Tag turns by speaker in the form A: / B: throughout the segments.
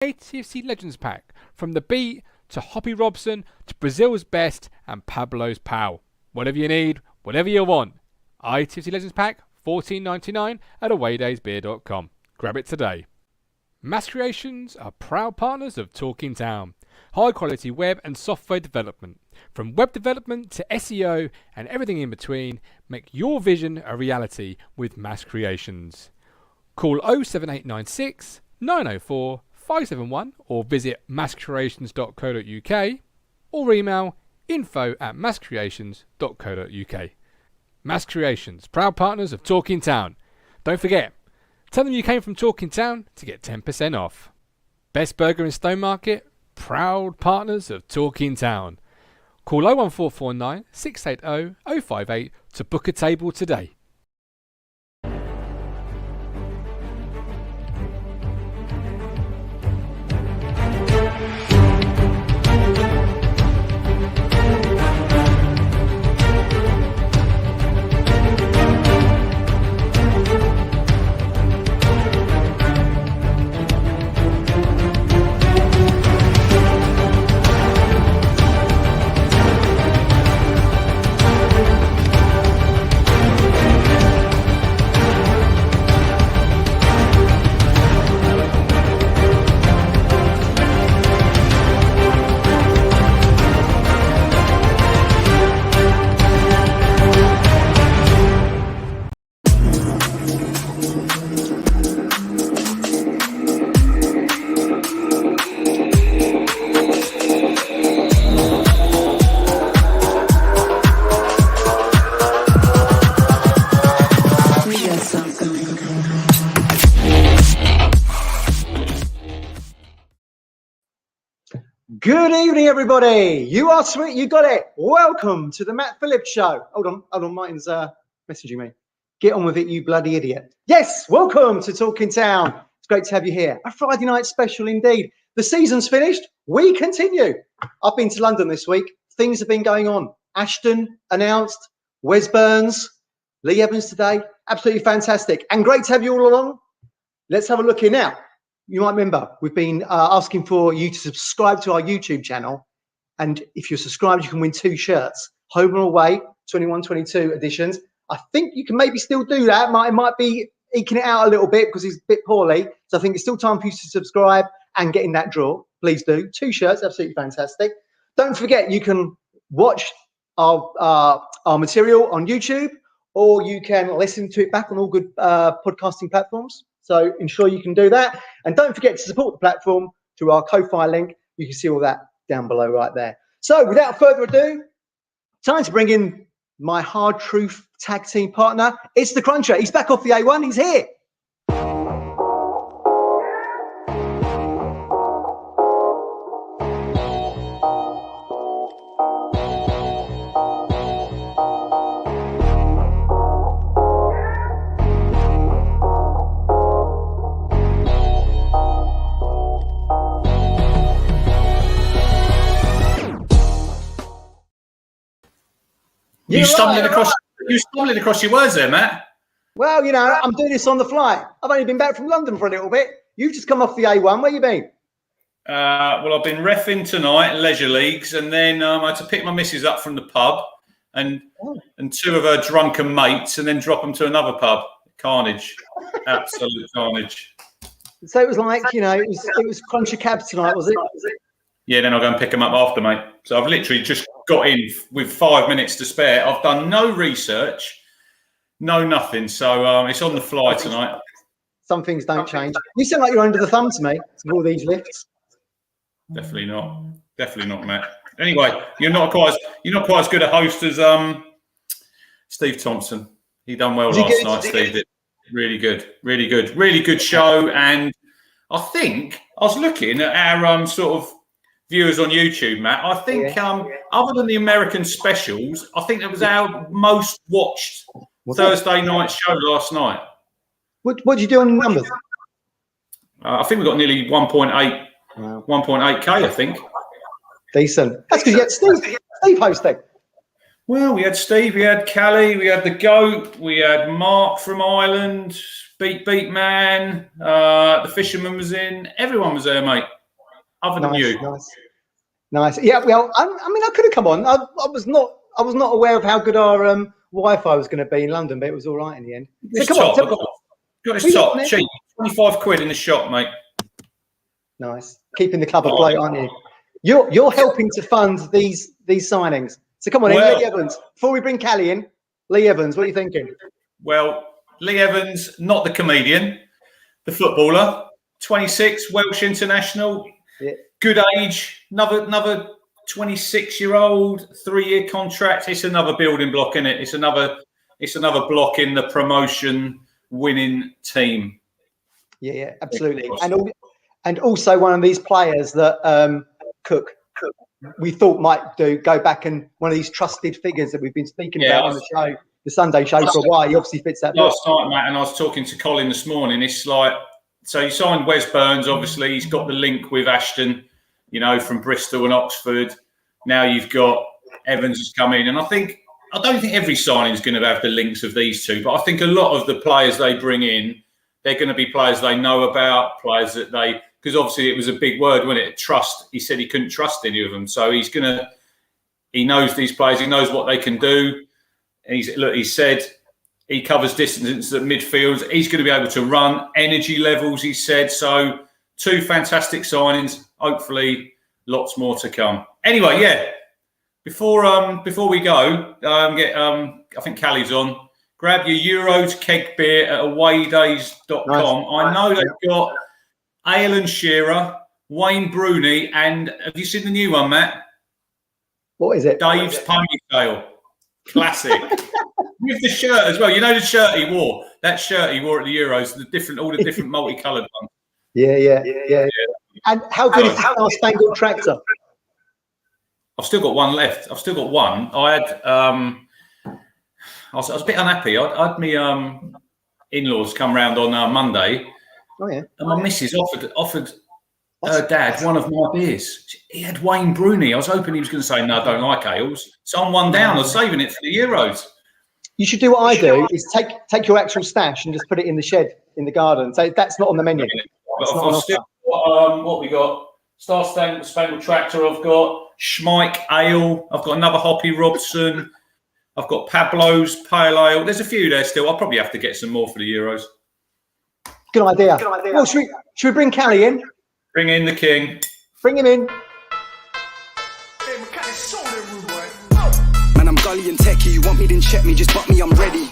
A: ITFC Legends Pack, from The Beat to Hoppy Robson to Brazil's Best and Pablo's Pal. Whatever you need, whatever you want. ITFC Legends Pack, $14.99 at awaydaysbeer.com. Grab it today. MassCreations are proud partners of Talking Town. High quality web and software development. From web development to SEO and everything in between, make your vision a reality with MassCreations. Call 07896 904 571 or visit masscreations.co.uk or email info@masscreations.co.uk. MassCreations, proud partners of Talking Town. Don't forget, tell them you came from Talking Town to get 10% off. Best Burger in Stowmarket, proud partners of Talking Town. Call 01449 680 058 to book a table today.
B: Good evening, everybody. You are sweet. You got it. Welcome to the Matt Phillips Show. Hold on. Martin's messaging me. Get on with it, you bloody idiot. Yes, welcome to Talking Town. It's great to have you here. A Friday night special indeed. The season's finished. We continue. I've been to London this week. Things have been going on. Ashton announced. Wes Burns. Lee Evans today. Absolutely fantastic. And great to have you all along. Let's have a look here now. You might remember we've been asking for you to subscribe to our YouTube channel, and if you're subscribed, you can win 2 shirts, home and away 21-22 editions. I think you can maybe still do that. It might be eking it out a little bit because he's a bit poorly, so I think it's still time for you to subscribe and get in that draw. Please do. 2 shirts, absolutely fantastic. Don't forget you can watch our material on YouTube, or you can listen to it back on all good podcasting platforms. So ensure you can do that. And don't forget to support the platform through our Ko-Fi link. You can see all that down below right there. So without further ado, time to bring in my hard truth tag team partner. It's the Cruncher. He's back off the A1. He's here.
C: You stumbling across your words there, Matt.
B: Well, you know, I'm doing this on the fly. I've only been back from London for a little bit. You've just come off the A1. Where you been?
C: Well, I've been reffing tonight, leisure leagues, and then I had to pick my missus up from the pub and 2 of her drunken mates, and then drop them to another pub. Carnage, absolute carnage.
B: So it was like, you know, it was Cruncher Cab tonight, was it?
C: Yeah, then I'll go and pick them up after, mate. So I've literally just got in with 5 minutes to spare. I've done no research, no nothing. So it's on the fly tonight.
B: Some things don't change. You sound like you're under the thumb to me with all these lifts.
C: Definitely not. Definitely not, Matt. Anyway, you're not quite as good a host as Steve Thompson. He done well last night, Steve did. Really good show. And I think I was looking at our sort of viewers on YouTube, Matt. I think other than the American specials, I think it was our most watched Thursday night show last night.
B: What did you do on the numbers?
C: I think we got nearly 1.8K, I think.
B: Decent. That's because you get Steve hosting.
C: Well, we had Steve, we had Callie, we had the Goat, we had Mark from Ireland, Beat Man, the Fisherman was in. Everyone was there, mate. Other than you.
B: Nice. Yeah. Well, I mean, I could have come on. I was not aware of how good our Wi-Fi was going to be in London, but it was all right in the end. So come on.
C: Got this top cheap, 25 quid in the shop, mate.
B: Nice. Keeping the club afloat, aren't you? You're helping to fund these signings. So come on, Lee Evans. Before we bring Callie in, Lee Evans, what are you thinking?
C: Well, Lee Evans, not the comedian, the footballer, 26, Welsh international, good age, another 26-year-old, 3-year contract. It's another building block, isn't it? It's another block in the promotion winning team.
B: Yeah, absolutely. And also one of these players that Cook we thought might go back and one of these trusted figures that we've been speaking about on the show, the Sunday show for a while. He obviously fits that.
C: Last night, mate, and I was talking to Colin this morning. It's like, so he signed Wes Burns. Obviously, he's got the link with Ashton, from Bristol and Oxford. Now you've got Evans has come in, and I don't think every signing is going to have the links of these two, but I think a lot of the players they bring in, they're going to be players they know about, players that because obviously it was a big word, wasn't it? Trust. He said he couldn't trust any of them. So he knows these players. He knows what they can do. And he said he covers distances at midfield. He's going to be able to run energy levels, he said. So 2 fantastic signings. Hopefully lots more to come. Anyway, yeah. Before we go, I think Callie's on. Grab your Euros keg beer at awaydays.com. Nice. I know they've got Ale and Shearer, Wayne Bruni, and have you seen the new one, Matt?
B: What is it?
C: Dave's Ponytail. Classic. With the shirt as well. You know the shirt he wore? That shirt he wore at the Euros, all the different multicoloured ones.
B: Yeah. And how good is our Spangled Tractor?
C: I've still got one left. I've still got one. I had I was a bit unhappy. I had my in-laws come round on Monday.
B: Oh yeah.
C: And my missus offered her dad one of my beers. He had Wayne Bruni. I was hoping he was going to say, no, I don't like ales. So I'm one down. I was saving it for the Euros.
B: You should do what I do, is take your actual stash and just put it in the shed in the garden. So that's not on the menu.
C: I've still got, what we got? Star Spangled Tractor. I've got Schmike Ale. I've got another Hoppy Robson. I've got Pablo's Pale Ale. There's a few there still. I'll probably have to get some more for the Euros.
B: Good idea. Well, should we bring Callie in?
C: Bring in the king.
B: Bring him in.
D: Man, I'm gully and techie. You want me, then check me. Just butt me, I'm ready.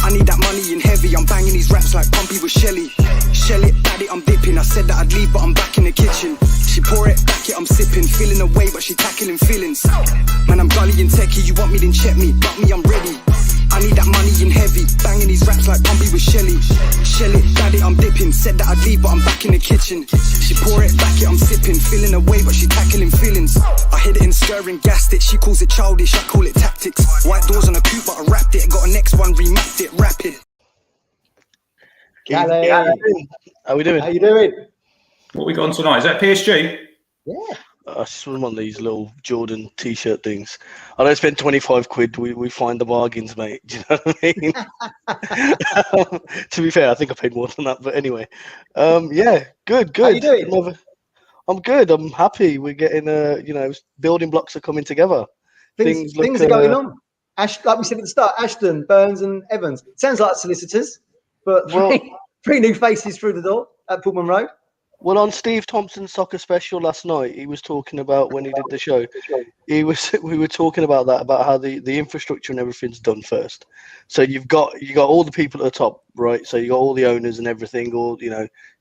D: I need that money in heavy. I'm banging these raps like Pumpy with Shelly. Shell it, bad it, I'm dipping. I said that I'd leave, but I'm back in the kitchen. She pour it, back it, I'm sipping. Feeling away, but she tackling feelings. Man, I'm gully and techie. You want me, then check me. Butt me, I'm ready. I need that money in heavy. Banging these raps like Pumpy with Shelly. Shell it, bad it, I'm dipping. Said that I'd leave, but I'm back in the kitchen. She pour it, back it, I'm sipping. Feeling away, but she tackling feelings. I hit it in stirring, gassed it. She calls it childish, I call it tactics. White doors on a coupe, but I wrapped it. Got a next one, remapped it, rapid.
B: Callie.
E: How we doing?
B: How you doing?
C: What we got on tonight? Is that PSG?
B: Yeah.
E: It's one of these little Jordan t-shirt things. I don't spend 25 quid. We find the bargains, mate. Do you know what I mean? To be fair, I think I paid more than that. But anyway, yeah, good.
B: How you doing?
E: I'm good. I'm happy. We're getting, building blocks are coming together.
B: Things are going on. Like we said at the start, Ashton, Burns, and Evans. Sounds like solicitors, but three new faces through the door at Portman Road.
E: Well, on Steve Thompson's soccer special last night, he was talking about when he did the show. We were talking about that, about how the infrastructure and everything's done first. So you got all the people at the top, right? So you got all the owners and everything, all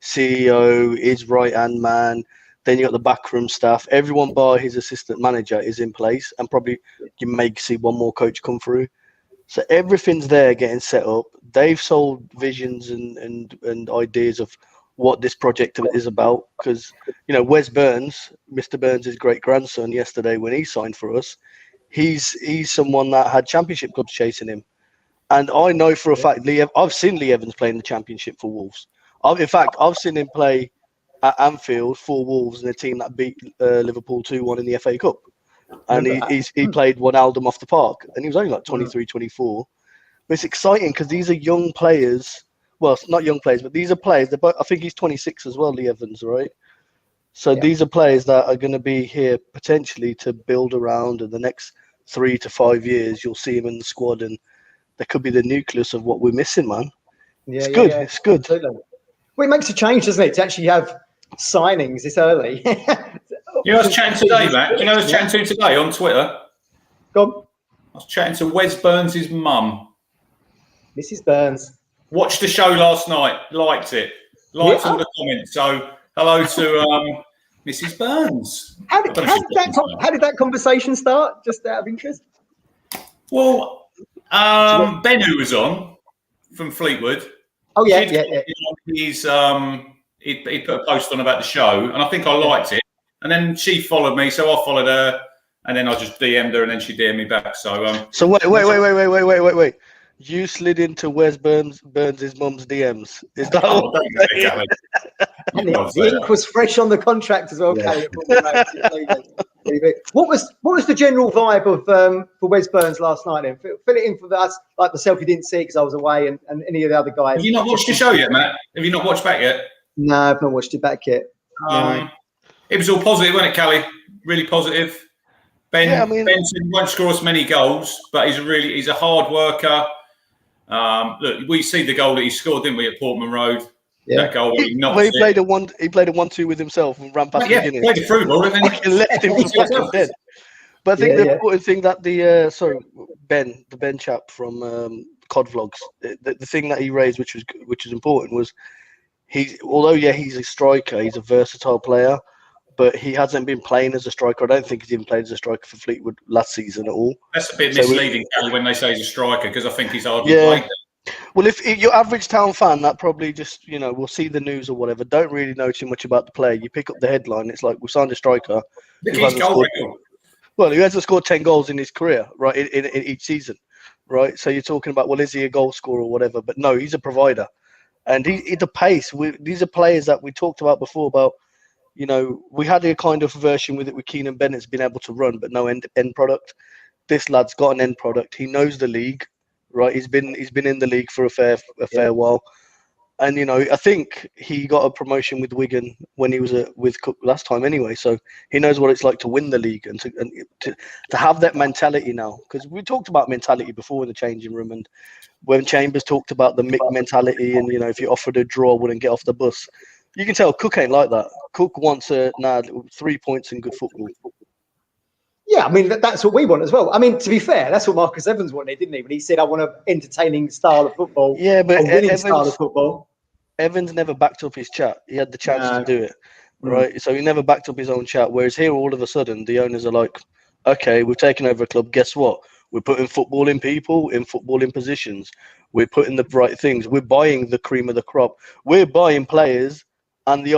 E: CEO, his right hand man. Then you got the backroom staff. Everyone bar his assistant manager is in place, and probably you may see one more coach come through. So everything's there, getting set up. They've sold visions and ideas of what this project is about, because Wes Burns, Mr. Burns' great grandson, yesterday when he signed for us, he's someone that had championship clubs chasing him, and I know for a fact I've seen Lee Evans play in the championship for Wolves. I've seen him play at Anfield for Wolves in a team that beat Liverpool 2-1 in the FA Cup. and he played Wijnaldum off the park, and he was only like 23, 24. But it's exciting because these are young players. Well, not young players, but these are players. I think he's 26 as well, Lee Evans, right? So these are players that are going to be here potentially to build around in the next 3 to 5 years. You'll see him in the squad, and there could be the nucleus of what we're missing, man.
B: Yeah,
E: it's good. It's good.
B: Absolutely. Well, it makes a change, doesn't it, to actually have signings this early?
C: You know, I was chatting today, Matt. You know, I was chatting to today on Twitter.
B: Go on.
C: I was chatting to Wes Burns' mum.
B: Mrs. Burns.
C: Watched the show last night. Liked it. Liked all the comments. So, hello to Mrs. Burns.
B: How did that conversation start? Just out of interest.
C: Well, Ben, who was on from Fleetwood.
B: Oh yeah.
C: He's he put a post on about the show, and I think I liked it. And then she followed me, so I followed her, and then I just DM'd her, and then she DM'd me back. So
E: So wait. You slid into Wes Burns' mum's DMs. Is that all?
B: And the ink was fresh on the contract as well, Kelly. What was the general vibe of for Wes Burns last night? Then fill it in for us, like myself. You didn't see it because I was away, and any of the other guys.
C: Have you not watched the show yet, Matt? Have you not watched back yet?
B: No, I've not watched it back yet.
C: It was all positive, wasn't it, Callie? Really positive. Ben won't score us many goals, but he's a hard worker. Look, we see the goal that he scored, didn't we, at Portman Road?
B: Yeah.
C: That goal.
E: He played a 1-2 with himself and ran past the beginning.
C: Played a through ball and then
E: left him for fucking dead. But I think the important thing that the Ben chap from COD Vlogs, the thing that he raised, which is important, was he's a striker, he's a versatile player, but he hasn't been playing as a striker. I don't think he's even played as a striker for Fleetwood last season at all.
C: That's a bit misleading when they say he's a striker, because I think he's hardly played.
E: Well, if your average town fan that probably just, will see the news or whatever, don't really know too much about the player. You pick up the headline, it's like, we signed a striker. He hasn't scored 10 goals in his career, right, in each season, right? So you're talking about, well, is he a goal scorer or whatever? But no, he's a provider. And he's the pace. These are players that we talked about before about, we had a kind of version with it with Keenan Bennett's been able to run, but no end product. This lad's got an end product. He knows the league, right? He's been in the league for a fair while. And, I think he got a promotion with Wigan when he was with Cook last time anyway. So he knows what it's like to win the league and to have that mentality now. Because we talked about mentality before in the changing room. And when Chambers talked about the Mick mentality and, if you offered a draw, wouldn't get off the bus. You can tell Cook ain't like that. Cook wants 3 points in good football.
B: Yeah, I mean, that's what we want as well. I mean, to be fair, that's what Marcus Evans wanted, didn't he? When he said, I want an entertaining style of football.
E: Yeah, but
B: style of football.
E: Evans never backed up his chat. He had the chance to do it, right? So he never backed up his own chat. Whereas here, all of a sudden, the owners are like, okay, we've taken over a club. Guess what? We're putting football in people, in football in positions. We're putting the right things. We're buying the cream of the crop. We're buying players, and the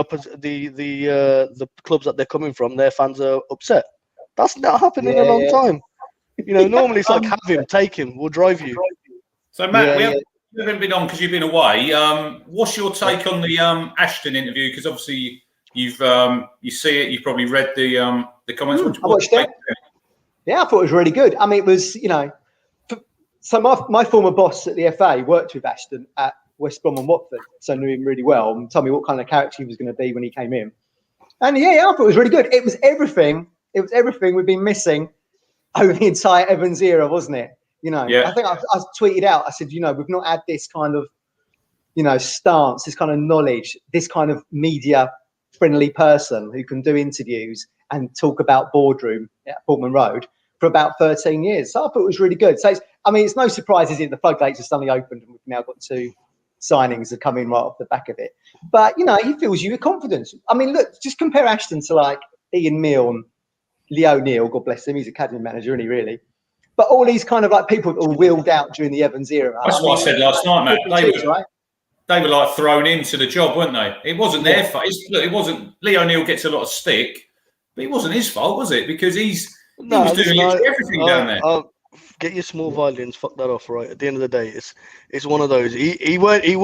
E: clubs that they're coming from, their fans are upset. That's not happened in a long time. Normally it's like, have him, take him, we'll drive you.
C: So, Matt, we haven't been on because you've been away. What's your take on the Ashton interview? Because obviously you see it, you've probably read the comments.
B: I watched it. Yeah, I thought it was really good. I mean, it was, so my former boss at the FA worked with Ashton at West Brom and Watford, so I knew him really well and told me what kind of character he was going to be when he came in. And I thought it was really good. It was everything we've been missing over the entire Evans era, wasn't it? I think I tweeted out, I said, we've not had this kind of, stance, this kind of knowledge, this kind of media-friendly person who can do interviews and talk about boardroom at Portman Road for about 13 years. So I thought it was really good. So, it's no surprise, is it? The floodgates have suddenly opened and we've now got 2 signings that come in right off the back of it. But, he fills you with confidence. I mean, look, just compare Ashton to, like, Ian Milne, Lee O'Neill, God bless him, he's academy manager, isn't he, really? But all these kind of like people that were wheeled out during the Evans era.
C: That's what I said last night, Matt. They were like thrown into the job, weren't they? It wasn't their fault. Look, it wasn't. Lee O'Neill gets a lot of stick, but it wasn't his fault, was it? Because he was doing everything down there.
E: get your small violins, fuck that off, right? At the end of the day, it's one of those. We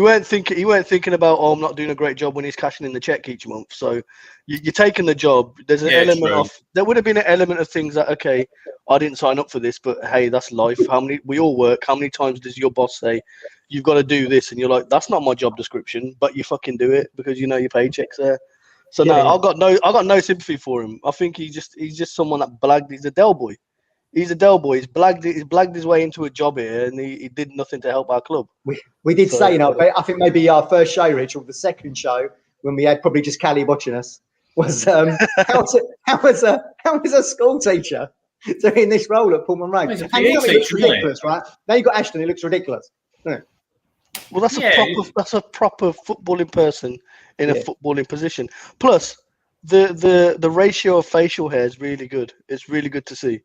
E: weren't thinking about, oh, I'm not doing a great job when he's cashing in the check each month. So you're taking the job. There's an element of, there would have been an element of things that, okay, I didn't sign up for this, but hey, that's life. We all work. How many times does your boss say, you've got to do this? And you're like, that's not my job description, but you fucking do it because you know your paycheck's there. So no, I got no sympathy for him. I think he's just someone that blagged. He's a Del boy. He's a Del boy. He's blagged his way into a job here, and he did nothing to help our club.
B: We did say, you know, I think maybe our first show, Rich, or the second show when we had probably just Callie watching us was how was a school teacher doing this role at Portman Road?
C: He's a
B: And
C: PE
B: you know, it looks
C: teacher, isn't
B: ridiculous, right? Now you got Ashton. It looks ridiculous. Isn't it?
E: Well, that's a proper footballing person in a footballing position. Plus, the ratio of facial hair is really good. It's really good to see.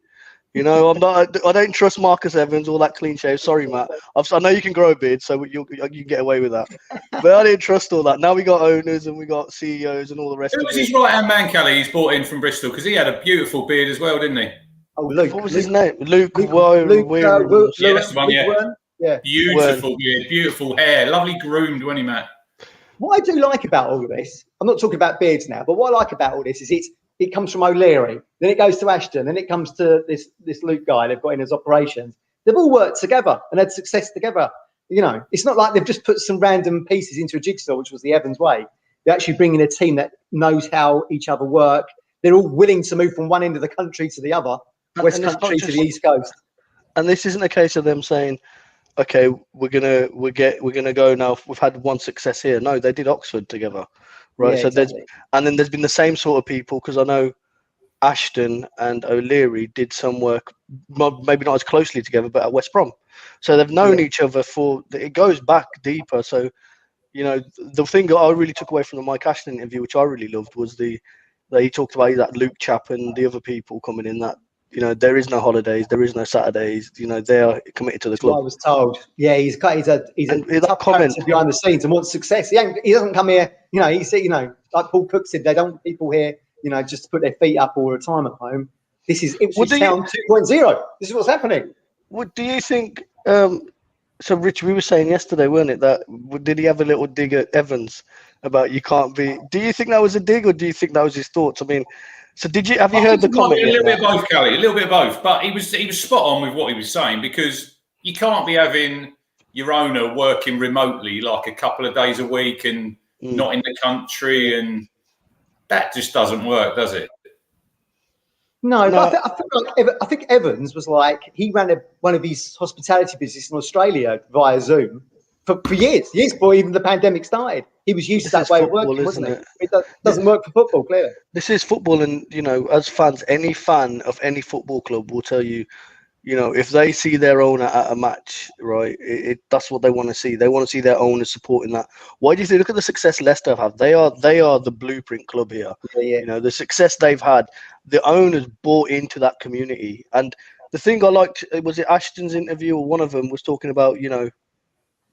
E: You know, I don't trust Marcus Evans, all that clean shave. Sorry, Matt. I know you can grow a beard, so you can get away with that. But I didn't trust all that. Now we got owners and we got CEOs and all the rest.
C: Who was his right-hand man, Callie? He's brought in from Bristol because he had a beautiful beard as well, didn't he?
B: Oh, Luke.
E: What was his name? Luke.
C: Yeah, that's the one. Yeah. Beautiful beard, beautiful hair, lovely groomed, wasn't he, Matt?
B: What I do like about all of this, I'm not talking about beards now, but what I like about all this is it comes from O'Leary, then it goes to Ashton, then it comes to this Luke guy they've got in his operations. They've all worked together and had success together. You know, it's not like they've just put some random pieces into a jigsaw, which was the Evans way. They're actually bringing a team that knows how each other work. They're all willing to move from one end of the country to the other, West Country to the East Coast. And
E: this isn't a case of them saying, okay, we're gonna go now. We've had one success here. No, they did Oxford together, right?
B: Yeah,
E: so
B: exactly.
E: then there's been the same sort of people, because I know Ashton and O'Leary did some work, maybe not as closely together, but at West Brom. So they've known each other it goes back deeper. So, you know, the thing that I really took away from the Mike Ashton interview, which I really loved, was that he talked about that Luke chap and the other people coming in, that, you know, there is no holidays, there is no Saturdays. You know, they are committed to the club.
B: I was told. Yeah, he's a tough character behind the scenes and wants success. He doesn't come here. You know, he said, you know, like Paul Cook said, they don't want people here, you know, just to put their feet up all the time at home. This is Ipswich Town 2.0. This is what's happening.
E: What do you think? So, Rich, we were saying yesterday, weren't it, that did he have a little dig at Evans about you can't be? Do you think that was a dig, or do you think that was his thoughts? I mean, so have you heard the comment?
C: A little bit of both, Callie. A little bit of both, but he was spot on with what he was saying, because you can't be having your owner working remotely like a couple of days a week and not in the country, and that just doesn't work, does it?
B: No, but I think Evans was like, he ran one of his hospitality business in Australia via Zoom for years before even the pandemic started. He was used to that way of working, wasn't he? It doesn't work for football, clearly.
E: This is football, and, you know, as fans, any fan of any football club will tell you, you know, if they see their owner at a match, right, that's what they want to see. They want to see their owners supporting that. Why do you think? Look at the success Leicester have. They are the blueprint club here.
B: Yeah.
E: You know, the success they've had, the owners bought into that community. And the thing I liked, was it Ashton's interview, or one of them was talking about, you know,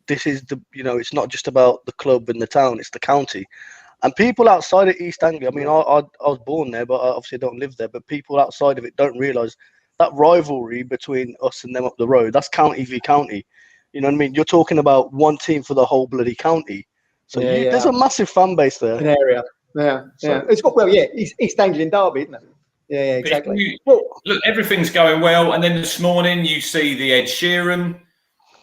E: this is it's not just about the club and the town, it's the county. And people outside of East Anglia, I mean, I was born there, but I obviously don't live there, but people outside of it don't realise that rivalry between us and them up the road, that's county v county. You know what I mean? You're talking about one team for the whole bloody county. So there's a massive fan base there.
B: An area. Yeah. It's got, East Anglia and Derby, isn't it? Yeah, exactly.
C: Look, everything's going well. And then this morning you see the Ed Sheeran,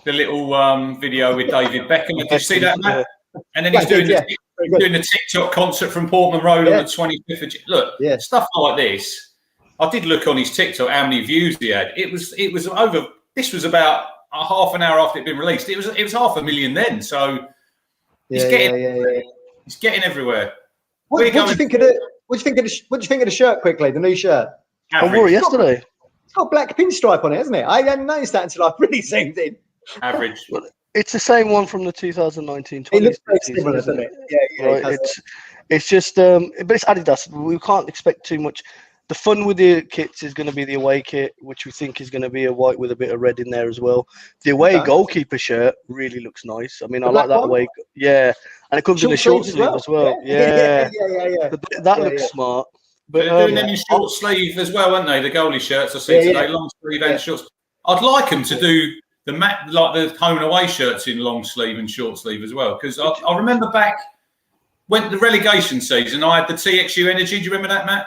C: the little video with David Beckham. Did you see that, Matt? And then he's doing the TikTok concert from Portman Road on the 25th of June. Look, stuff like this. I did look on his TikTok how many views he had. It was over. This was about a half an hour after it'd been released. It was 500,000 then. So he's getting everywhere.
B: What do you think of the shirt? Quickly, the new shirt.
E: I wore it yesterday.
B: It's got a black pinstripe on it, hasn't it? I hadn't noticed that until I really zoomed in.
C: Average.
E: Well, it's the same one from the 2019-20.
B: It looks very similar, doesn't it? Yeah.
E: Right. It's just, but it's Adidas. We can't expect too much. The fun with the kits is going to be the away kit, which we think is going to be a white with a bit of red in there as well. The away goalkeeper shirt really looks nice. I mean, I like that away. Yeah. And it comes in a short sleeve as well. Yeah.
B: Yeah.
E: That looks smart. But
C: They're doing them in short sleeve as well, aren't they? The goalie shirts I see today, long sleeve and short. I'd like them to do like the home and away shirts in long sleeve and short sleeve as well, because I remember back when the relegation season, I had the TXU Energy. Do you remember that, Matt?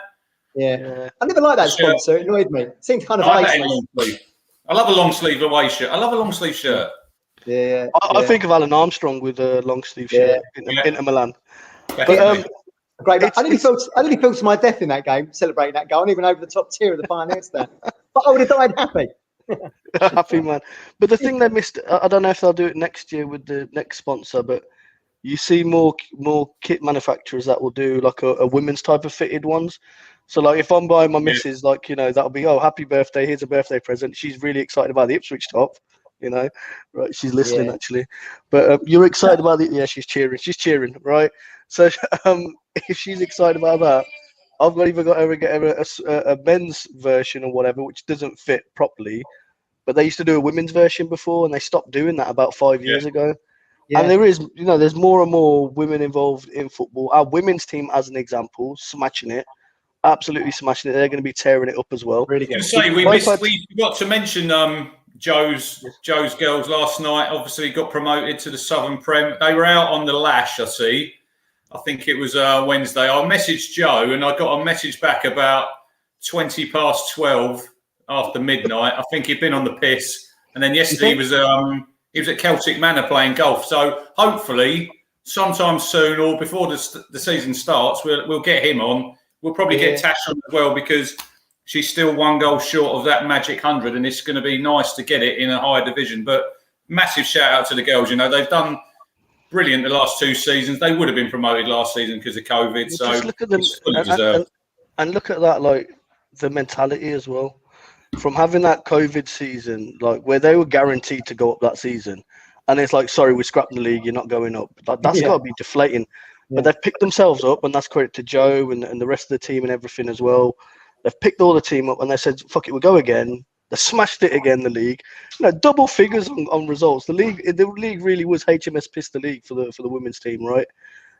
B: Yeah. I never liked that sponsor. It annoyed me. It seemed kind of
C: I love a long sleeve away shirt. I love a long sleeve shirt.
B: Yeah.
E: I think of Alan Armstrong with a long sleeve shirt in Milan.
B: But, great. I nearly fell to my death in that game, celebrating that goal, and even over the top tier of the Pioneer stand. But I would have died happy.
E: Happy man. But the thing they missed, I don't know if they'll do it next year with the next sponsor, but you see more kit manufacturers that will do like a women's type of fitted ones. So like if I'm buying my missus, like, you know, that'll be, oh, happy birthday, here's a birthday present. She's really excited about the Ipswich top, you know, right? She's listening actually. But you're excited about it? Yeah, she's cheering, right? So if she's excited about that, I've either got to get her a men's version or whatever, which doesn't fit properly. But they used to do a women's version before, and they stopped doing that about 5 years ago. Yeah. And there is, you know, there's more and more women involved in football. Our women's team, as an example, smashing it, absolutely smashing it. They're going to be tearing it up as well.
C: Really good. We forgot to mention Joe's girls last night. Obviously, got promoted to the Southern Prem. They were out on the lash. I see. I think it was Wednesday. I messaged Joe, and I got a message back about 12:20 after midnight. I think he'd been on the piss, and then yesterday he was at Celtic Manor playing golf. So hopefully, sometime soon or before the season starts, we'll get him on. We'll probably get Tash on as well, because she's still 1 goal short of that magic 100, and it's going to be nice to get it in a higher division. But massive shout out to the girls. You know, they've done brilliant the last 2 seasons. They would have been promoted last season because of COVID. So
E: just look at them and look at that, like the mentality as well. From having that COVID season, like where they were guaranteed to go up that season, and it's like, sorry, we're scrapping the league, you're not going up. Like, that's got to be deflating. But they've picked themselves up, and that's credit to Joe and the rest of the team and everything as well. They've picked all the team up, and they said, fuck it, we'll go again. They smashed it again, the league. You know, double figures on results. The league really was HMS Pistol League for the women's team, right?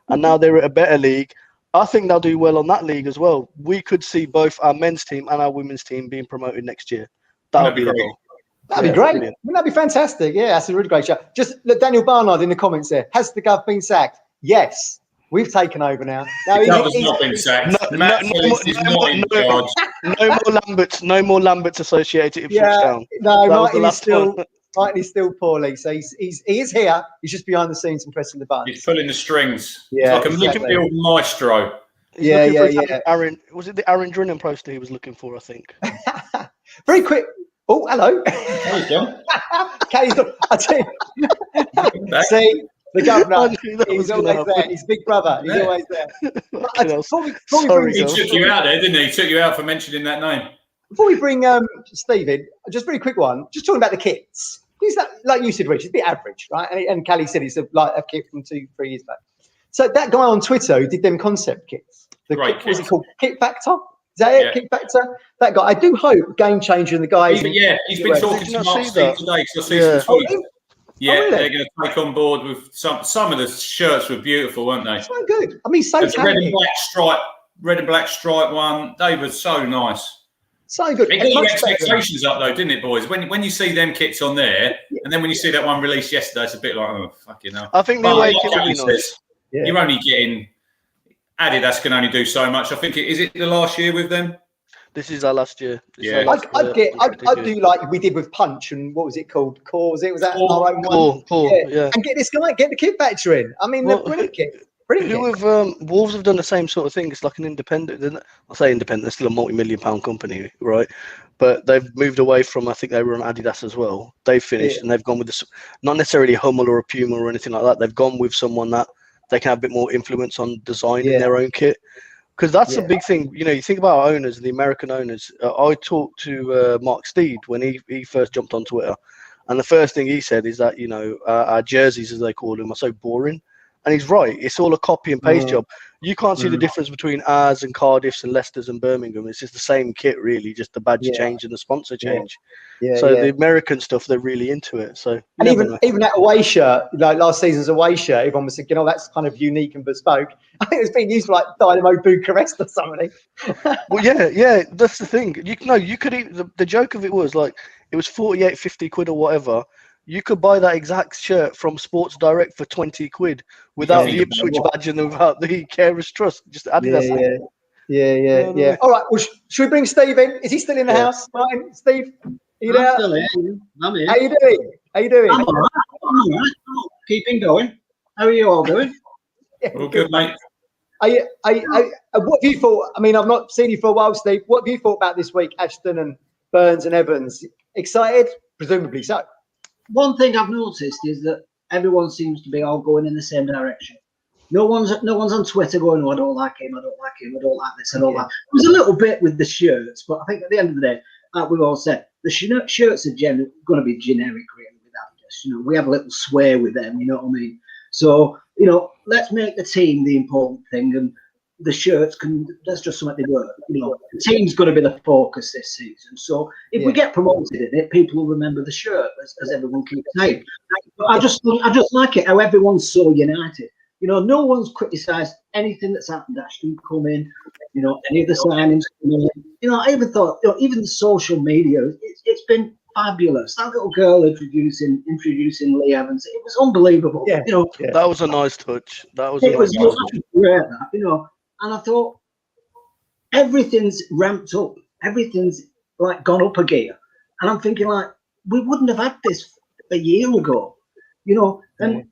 E: And now they're at a better league. I think they'll do well on that league as well. We could see both our men's team and our women's team being promoted next year. That'd be great.
B: That'd be great. Brilliant. Wouldn't that be fantastic? Yeah, that's a really great show. Just look, Daniel Barnard in the comments there. Has the Gov been sacked? Yes. We've taken over now.
C: He's not been sacked.
E: No more Lamberts associated Ipswich Town.
B: No, Martin is still poorly. So he is here. He's just behind the scenes and pressing the buttons.
C: He's pulling the strings. Yeah, it's like a midfield maestro.
E: Aaron, was it the Aaron Drennan poster he was looking for? I think.
B: Very quick. Oh, hello.
C: There you go.
B: I tell you. See. The governor, he's always there. His big brother, he's always there.
C: He took you out there, didn't he? He took you out for mentioning that name.
B: Before we bring Steve in, just a very quick one. Just talking about the kits. Is that, like you said, Rich, it's a bit average, right? And Callie said it's like a kit from 2-3 years back. So that guy on Twitter who did them concept kits, what's it called? Kit Factor? Is that it? Kit Factor? That guy. I do hope Game Changer and the guys.
C: He's been talking to Mark Steve today. So I see some tweets. Yeah, they're going to take on board with some of the shirts were beautiful, weren't they?
B: So good. I mean, so
C: red and black stripe one. They were so nice.
B: So good.
C: It got your expectations up though, didn't it, boys? When you see them kits on there, and then when you see that one released yesterday, it's a bit like, oh, fucking hell.
E: I think the way kit would be nice.
C: You're only getting Adidas can only do so much. I think is it the last year with them?
E: This is our last year.
B: I'd do like we did with Punch and what was it called? Core, was that our own one?
E: Core.
B: And get this guy, get the Kit Factor in. I mean, the brilliant kit.
E: Wolves have done the same sort of thing. It's like an independent. I say independent. They're still a multi-million-pound company, right? But they've moved away from. I think they were on Adidas as well. They've finished and they've gone with this, not necessarily a Hummel or a Puma or anything like that. They've gone with someone that they can have a bit more influence on designing their own kit. Because that's a big thing. You know, you think about our owners, the American owners. I talked to Mark Steed when he first jumped on Twitter. And the first thing he said is that, you know, our jerseys, as they call them, are so boring. And he's right. It's all a copy and paste job. you can't see the difference between ours and Cardiff's and Leicester's and Birmingham. It's just the same kit, really, just the badge change and the sponsor change. The American stuff, they're really into it. So
B: and even that away shirt, like last season's away shirt, everyone was thinking, oh, that's kind of unique and bespoke. I think it's been used for like Dynamo Bucharest or something.
E: Well, yeah, that's the thing. You could even, the joke of it was like it was 48, 50 quid or whatever. You could buy that exact shirt from Sports Direct for 20 quid without the Ipswich badge and without the Carers Trust. Just Adidas.
B: Yeah. All right. Well, should we bring Steve in? Is he still in the house? Martin, Steve, are you there?
F: I'm still here. I'm here.
B: How you doing?
F: I'm all right. Keeping going. How are you all doing?
C: All good, mate.
B: What have you thought? I mean, I've not seen you for a while, Steve. What have you thought about this week, Ashton and Burns and Evans? Excited? Presumably so.
F: One thing I've noticed is that everyone seems to be all going in the same direction. No one's on Twitter going, oh, I don't like him, I don't like him, I don't like this, I don't like. It was a little bit with the shirts, but I think at the end of the day, like we've all said, the shirts are going to be generic, really, with Adidas. We have a little sway with them, you know what I mean? So, let's make the team the important thing, and the shirts that's just something they work. The team's going to be the focus this season. So if we get promoted in it, people will remember the shirt, as everyone keeps saying. But I just like it how everyone's so united. No one's criticised anything that's happened. Ashton come in, any of the signings come in. I even thought, even the social media, it's been fabulous. That little girl introducing Lee Evans, it was unbelievable.
E: That was a nice touch. It
F: was great, and I thought everything's ramped up. Everything's like gone up a gear. And I'm thinking like, we wouldn't have had this a year ago, and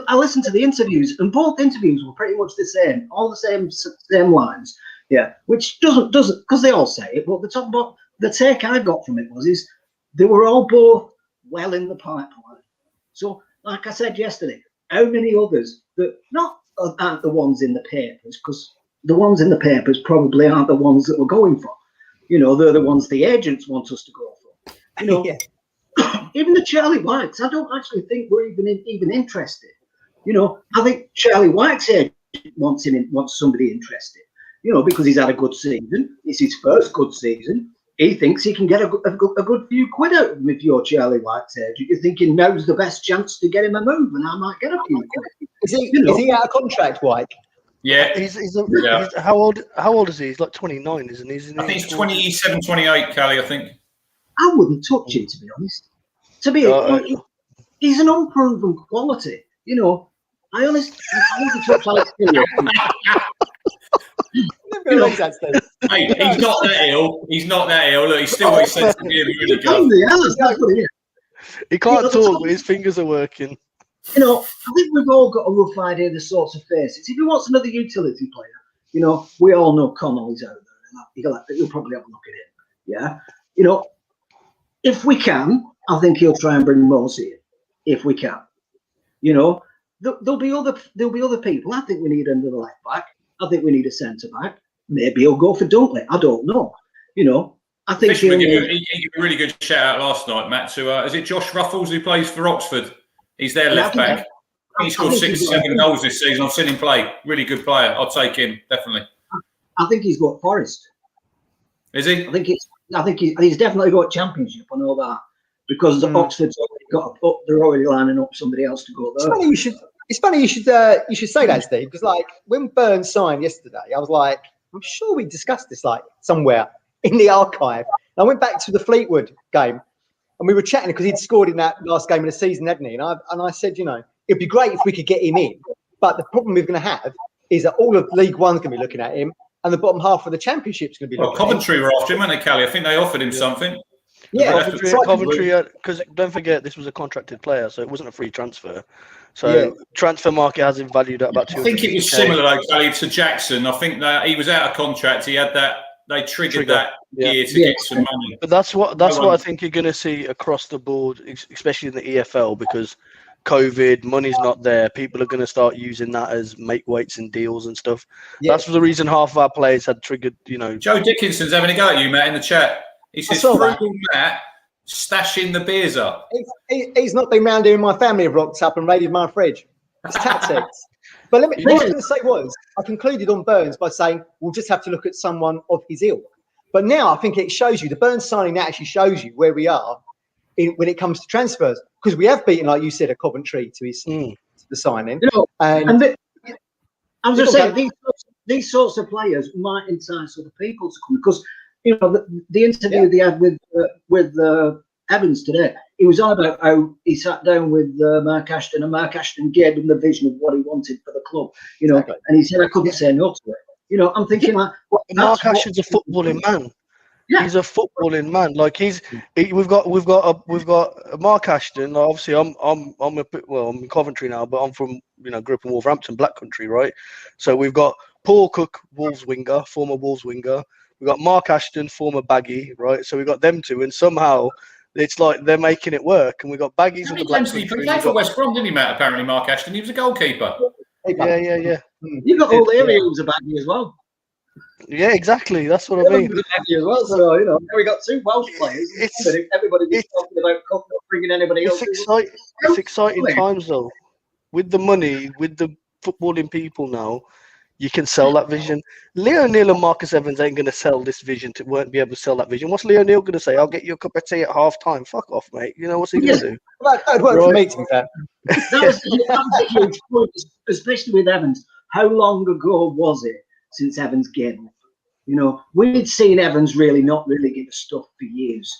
F: I listened to the interviews and both interviews were pretty much the same, all the same lines. Yeah. Which doesn't, because they all say it, but the take I got from it is they were all both well in the pipeline. So like I said yesterday, how many others that aren't the ones in the papers, because the ones in the papers probably aren't the ones that we're going for. They're the ones the agents want us to go for. Even the Charlie Whites, I don't actually think we're even interested. I think Charlie White's agent wants somebody interested. Because he's had a good season. It's his first good season. He thinks he can get a good few quid out of him if you're Charlie White's agent. You're thinking now's the best chance to get him a move, and I might get a few quid.
B: Is he out of contract, White?
C: Yeah.
E: How old is he? He's like 29, isn't he?
C: I think he's 27, 28, Callie, I think.
F: I wouldn't touch him, to be honest. He's an unproven quality. I honestly touch Alex Phillips.
C: Hey, he's not that ill. He's not that ill. Look, he's still got his sense of humour really good.
E: He can't talk, but his fingers are working.
F: I think we've all got a rough idea of the sorts of faces. If he wants another utility player, we all know Connolly's out there. He'll probably have a look at him. Yeah. If we can, I think he'll try and bring Mosey in. If we can. There'll be other people. I think we need another left back. I think we need a centre back. Maybe he'll go for Dunkley. I don't know. I think
C: he gave a really good shout out last night, Matt. To is it Josh Ruffles who plays for Oxford? He's their left back. He scored 6 or 7 goals this season. I've seen him play. Really good player. I'll take him definitely.
F: I think he's got Forest.
C: Is he?
F: I think he's definitely got Championship. I know that because Oxford's already they're already lining up somebody else to go there.
B: It's funny you should say that, Steve, because like when Burns signed yesterday, I was like, I'm sure we discussed this like somewhere in the archive. And I went back to the Fleetwood game, and we were chatting because he'd scored in that last game of the season, hadn't he? And I said, it'd be great if we could get him in, but the problem we're going to have is that all of League One's going to be looking at him, and the bottom half of the Championship's going to be looking at him.
C: Coventry were after him, weren't they, Callie? I think they offered him something.
B: Yeah,
E: Coventry, because don't forget this was a contracted player, so it wasn't a free transfer. So transfer market has him valued at about 200.
C: I think it was similar though, Callie, to Jackson. I think that he was out of contract. He had that. They triggered that year to get some money.
E: But that's what I think you're going to see across the board, especially in the EFL, because COVID, money's not there. People are going to start using that as make weights and deals and stuff. Yeah. That's the reason half of our players had triggered.
C: Joe Dickinson's having a go at you, Matt, in the chat. He says, "Frugal Matt stashing the beers up."
B: He's not been round here in my family have rocked up and raided my fridge. It's tactics. But what I was going to say was, I concluded on Burns by saying we'll just have to look at someone of his ilk. But now I think it shows you, the Burns signing now actually shows you where we are when it comes to transfers, because we have beaten, like you said, a Coventry to the signing.
F: I was just saying, these sorts of players might entice other people to come, because the interview they had with Evans today, he was on about how he sat down with Mark Ashton, and Mark Ashton gave him the vision of what he wanted for the club, and he said, I couldn't say no to it. I'm thinking like,
E: Mark Ashton's a footballing man. Yeah. He's a footballing man. Like we've got Mark Ashton. Obviously, I'm in Coventry now, but I'm from grew up in Wolverhampton, Black Country, right? So we've got Paul Cook, Wolves winger, former Wolves winger. We've got Mark Ashton, former Baggy, right? So we've got them two, and somehow it's like they're making it work. And we've got Baggies with the Black Country.
C: He played for West Brom, didn't he, Matt? Apparently, Mark Ashton. He was a goalkeeper.
E: Yeah.
F: You got all the areas of Baggy as well.
E: Yeah, exactly. That's what I mean.
F: As well, so we got two Welsh players. Everybody's talking about not bringing anybody else.
E: It's exciting times though. With the money, with the footballing people now, you can sell that vision. Leo Neal and Marcus Evans ain't going to sell this vision. Won't be able to sell that vision. What's Leo Neal going to say? I'll get you a cup of tea at half time. Fuck off, mate. What's he going to do?
B: That would work for me, to be fair.
F: That was a huge point, especially with Evans. How long ago was it since Evans gave up? We'd seen Evans not really give a stuff for years,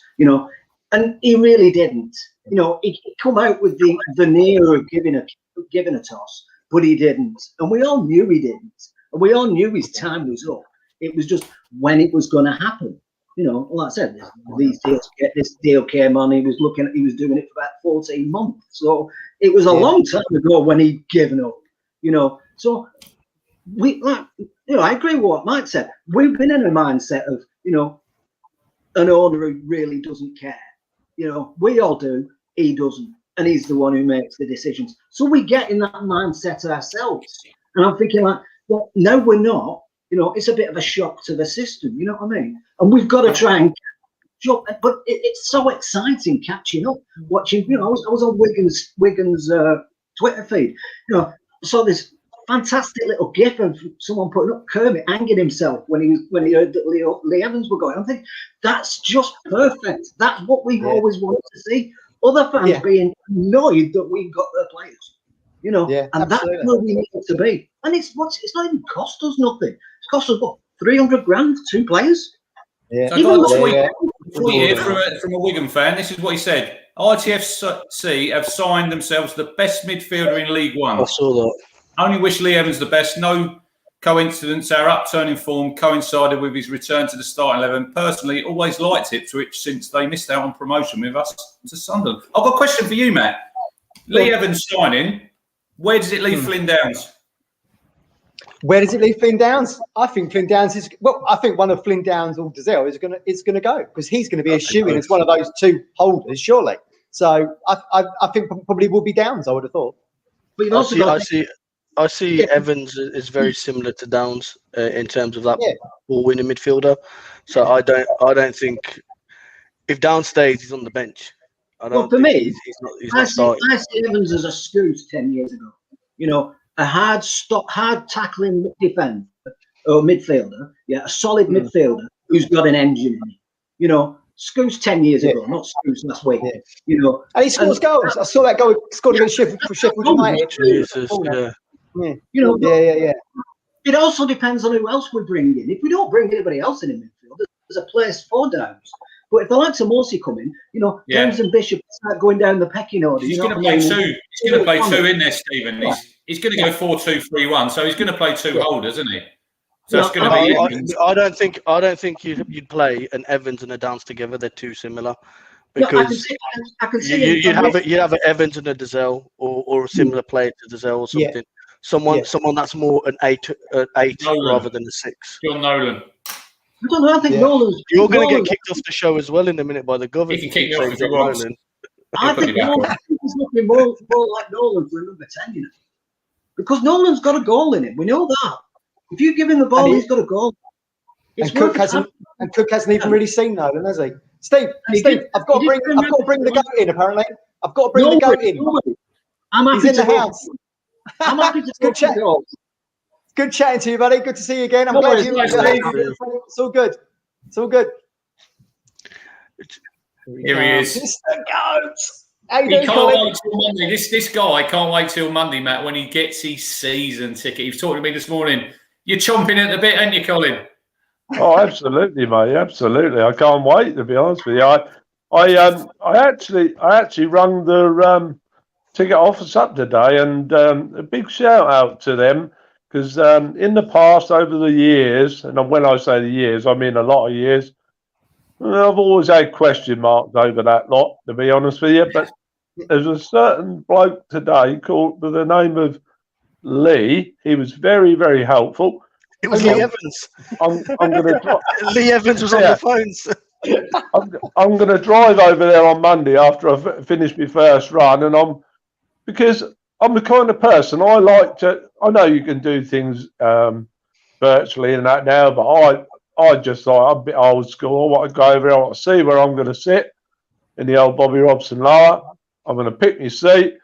F: and he really didn't. He come out with the veneer of giving a toss, but he didn't. And we all knew he didn't. And we all knew his time was up. It was just when it was going to happen. Like I said, this deal came on. He was doing it for about 14 months. So it was a long time ago when he'd given up, So I agree with what Mike said. We've been in a mindset of, an owner who really doesn't care. We all do. He doesn't. And he's the one who makes the decisions. So we get in that mindset ourselves. And I'm thinking like, well, no, we're not. It's a bit of a shock to the system. You know what I mean? And we've got to try and catch up. But it's so exciting catching up, watching. I was on Wigan's Twitter feed. I saw this fantastic little gif of someone putting up Kermit hanging himself when he heard that Lee Evans were going. I think that's just perfect. That's what we've always wanted to see. Other fans being annoyed that we've got their players, and absolutely. That's where we need to be. And it's not even cost us nothing. It's cost us what, 300 grand, 2 players.
C: Yeah. So I got a tweet here from a Wigan fan. This is what he said: ITFC have signed themselves the best midfielder in League One.
E: I saw that.
C: Only wish Lee Evans the best. No coincidence. Our upturn in form coincided with his return to the starting 11. Personally, always liked Ipswich since they missed out on promotion with us to Sunderland. I've got a question for you, Matt. Lee Evans signing, where does it leave Flynn Downs?
B: Where does it leave Flynn Downs? I think Flynn Downs is I think one of Flynn Downs or Dazelle is gonna go, because he's going to be a shoo-in as one of those two holders, surely. So I think probably will be Downs. I would have thought.
F: But you've also
E: I see Evans is very similar to Downs in terms of that ball-winning midfielder. So I don't think if Downs stays, he's on the bench.
F: For me, I see Evans as a Scoot 10 years ago. A hard tackling defender or midfielder, a solid midfielder who's got an engine in it. Scoot's 10 years ago, not Scoot's last week. And
B: he scores goals. I saw that goal scored against Sheffield United.
E: Jesus,
B: Yeah.
F: It also depends on who else we bring in. If we don't bring anybody else in midfield, there's a place for Downs. But if the likes of Morsey come in, Downs and Bishop start going down the pecking order.
C: He's going to play two. He's going to play two in there, Stephen. He's going to go 4-2-3-1. So he's going to play two holders, isn't he? So it's going to be.
E: I don't think you'd play an Evans and a Downs together. They're too similar. Because
F: I can see
E: you'd have an Evans and a Dazelle, or a similar player to Dazelle or something. Someone that's more an 8 rather than a 6.
C: John Nolan.
F: I think Nolan's.
E: You're going to get kicked off the show as well in a minute by the government.
C: He can kick me off if he wants.
F: I think Nolan's looking more like Nolan for a number 10, because Nolan's got a goal in him. We know that. If you give him the ball, he's got a goal.
B: And Cook hasn't even really seen Nolan, has he? Steve, I've got to bring the goat in. Apparently, I've got to bring the goat in.
F: I'm happy
B: He's in the house.
F: I'm happy to
B: Good
F: talk to
B: chat.
F: you all.
B: Good chatting to you, buddy. Good to see you again. I'm
F: No
B: glad
F: worries,
B: you.
F: nice
B: It's all good. It's all good.
C: Here he is.
B: Mr. Goats. How you
C: He
B: doing,
C: can't
B: Colin?
C: wait till Monday. This guy can't wait till Monday, Matt, when he gets his season ticket. He was talking to me this morning. You're chomping at the bit, aren't you, Colin?
G: Oh, absolutely, mate. Absolutely. I can't wait, to be honest with you. I actually rung the ticket office up today, and a big shout out to them, because in the past, over the years, and when I say the years, I mean a lot of years, I've always had question marks over that lot, to be honest with you. But there's a certain bloke today called with the name of Lee. He was very, very helpful.
E: It was Lee Evans.
G: I'm going to.
E: Lee Evans was on the phones.
G: I'm going to drive over there on Monday after I finish my first run, and because I'm the kind of person I like to. I know you can do things virtually and that now, but I just thought I'm a bit old school. I want to go over there. I want to see where I'm going to sit in the old Bobby Robson lower. I'm going to pick my seat,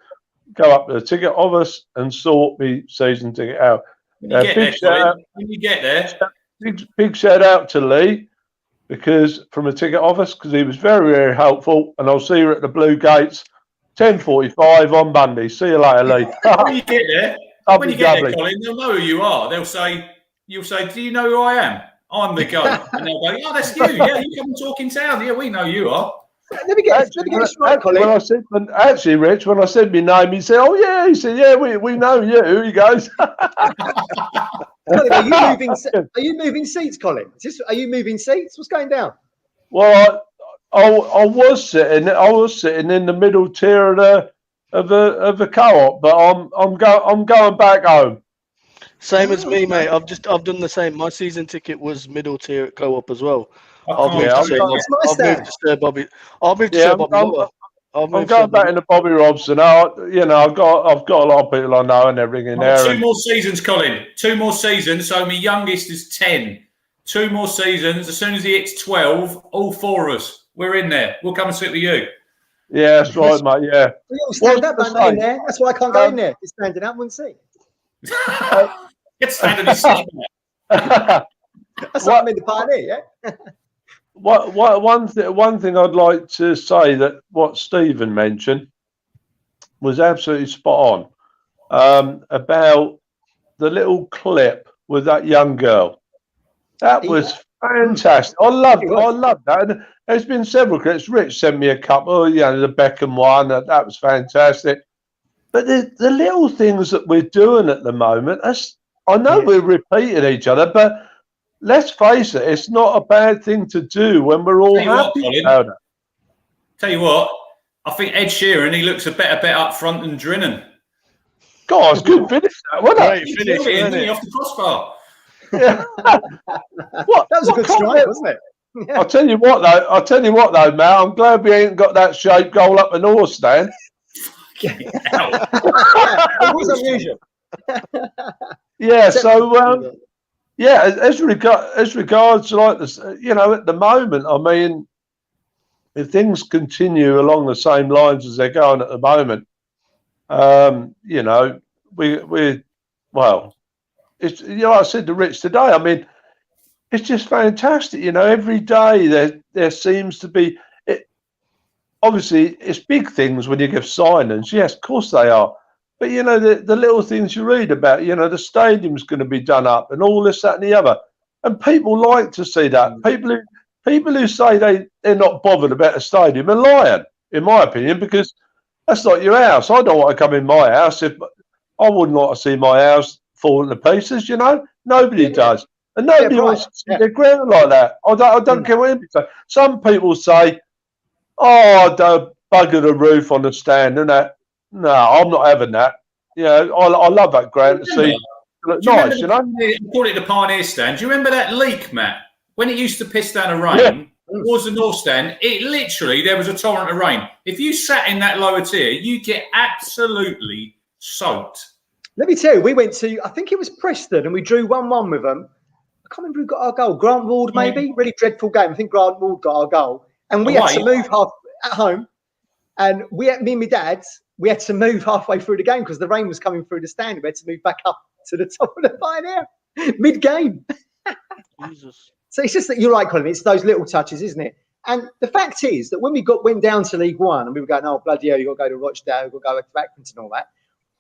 G: go up to the ticket office, and sort my season ticket out.
C: When you get there,
G: big shout out to Lee, because from the ticket office, because he was very, very helpful. And I'll see you at the Blue Gates, 10:45 on Monday. See you later, Lee.
C: when you get there, Colin, they'll know who you are. You'll say, "Do you know who I am? I'm the goat." And they'll go, "Oh, that's you. Yeah, you come and talk in town. Yeah, we know you are."
B: Let me get this right, Colin.
G: Actually, Rich, when I said my name, he said, "Oh yeah," he said, "Yeah, we know you." He goes,
B: Colin, are you moving seats, Colin? Are you moving seats? What's going down?
G: Well, I was sitting in the middle tier of the co-op, but I'm going back home.
E: Same as me, mate. I've done the same. My season ticket was middle tier at co-op as well. I'll move to Sir Bobby. I'm
G: going back into Bobby Robson. I've got a lot of people I know and everything in there.
C: Two more seasons, Colin. 2 more seasons. So my youngest is 10. 2 more seasons. As soon as he hits 12, all 4 of us, we're in there. We'll come and sit with you.
G: Yeah, that's right, mate. Yeah.
B: We all stand up, don't they, in there? That's why I can't go in there. Just standing up, wouldn't see.
C: It's standing in the
B: That's what I mean, the pioneer, yeah.
G: One thing I'd like to say, that what Stephen mentioned was absolutely spot on, about the little clip with that young girl. That was fantastic. I loved that. And there's been several clips. Rich sent me a couple. The Beckham one. That was fantastic. But the little things that we're doing at the moment, I know we're repeating each other, but let's face it, it's not a bad thing to do when we're all happy about it.
C: Tell you what, I think Ed Sheeran, he looks a better bet up front than Drennan.
G: God, it's good finish that, wasn't it?
C: Great finish, wasn't it? Off the crossbar.
G: Yeah.
B: That was a good strike, wasn't it?
G: Yeah. I'll tell you what though, Matt, I'm glad we ain't got that shape goal up the north stand.
B: It was unusual.
G: Yeah, so as regards like this, at the moment, I mean, if things continue along the same lines as they're going at the moment, it's I said to Rich today, I mean, it's just fantastic. Every day there seems to be it. Obviously, it's big things when you give signings. Yes, of course they are. But, the little things you read about, the stadium's going to be done up and all this, that and the other. And people like to see that. People who say they're not bothered about a stadium are lying, in my opinion, because that's not your house. I don't want to come in my house. I wouldn't like to see my house falling to pieces, Nobody does. And nobody wants to see their ground like that. I don't care what anybody says. Some people say, "Oh, don't bugger the roof on the stand," and that. No, I'm not having that. I love that ground to see. Look nice,
C: I call it the Pioneer Stand. Do you remember that leak, Matt? When it used to piss down a rain towards the North Stand, there was a torrent of rain. If you sat in that lower tier, you get absolutely soaked.
B: Let me tell you, we went to, I think it was Preston, and we drew 1-1 with them. I can't remember who got our goal. Grant Ward, maybe? Really dreadful game. I think Grant Ward got our goal. And we had to move half at home. And me and my dad we had to move halfway through the game because the rain was coming through the stand. We had to move back up to the top of the Pioneer mid-game.
E: Jesus.
B: So it's just that you're right, Colin. It's those little touches, isn't it? And the fact is that when we went down to League One and we were going, oh, bloody hell, you've got to go to Rochdale, you've got to go to Accrington and all that.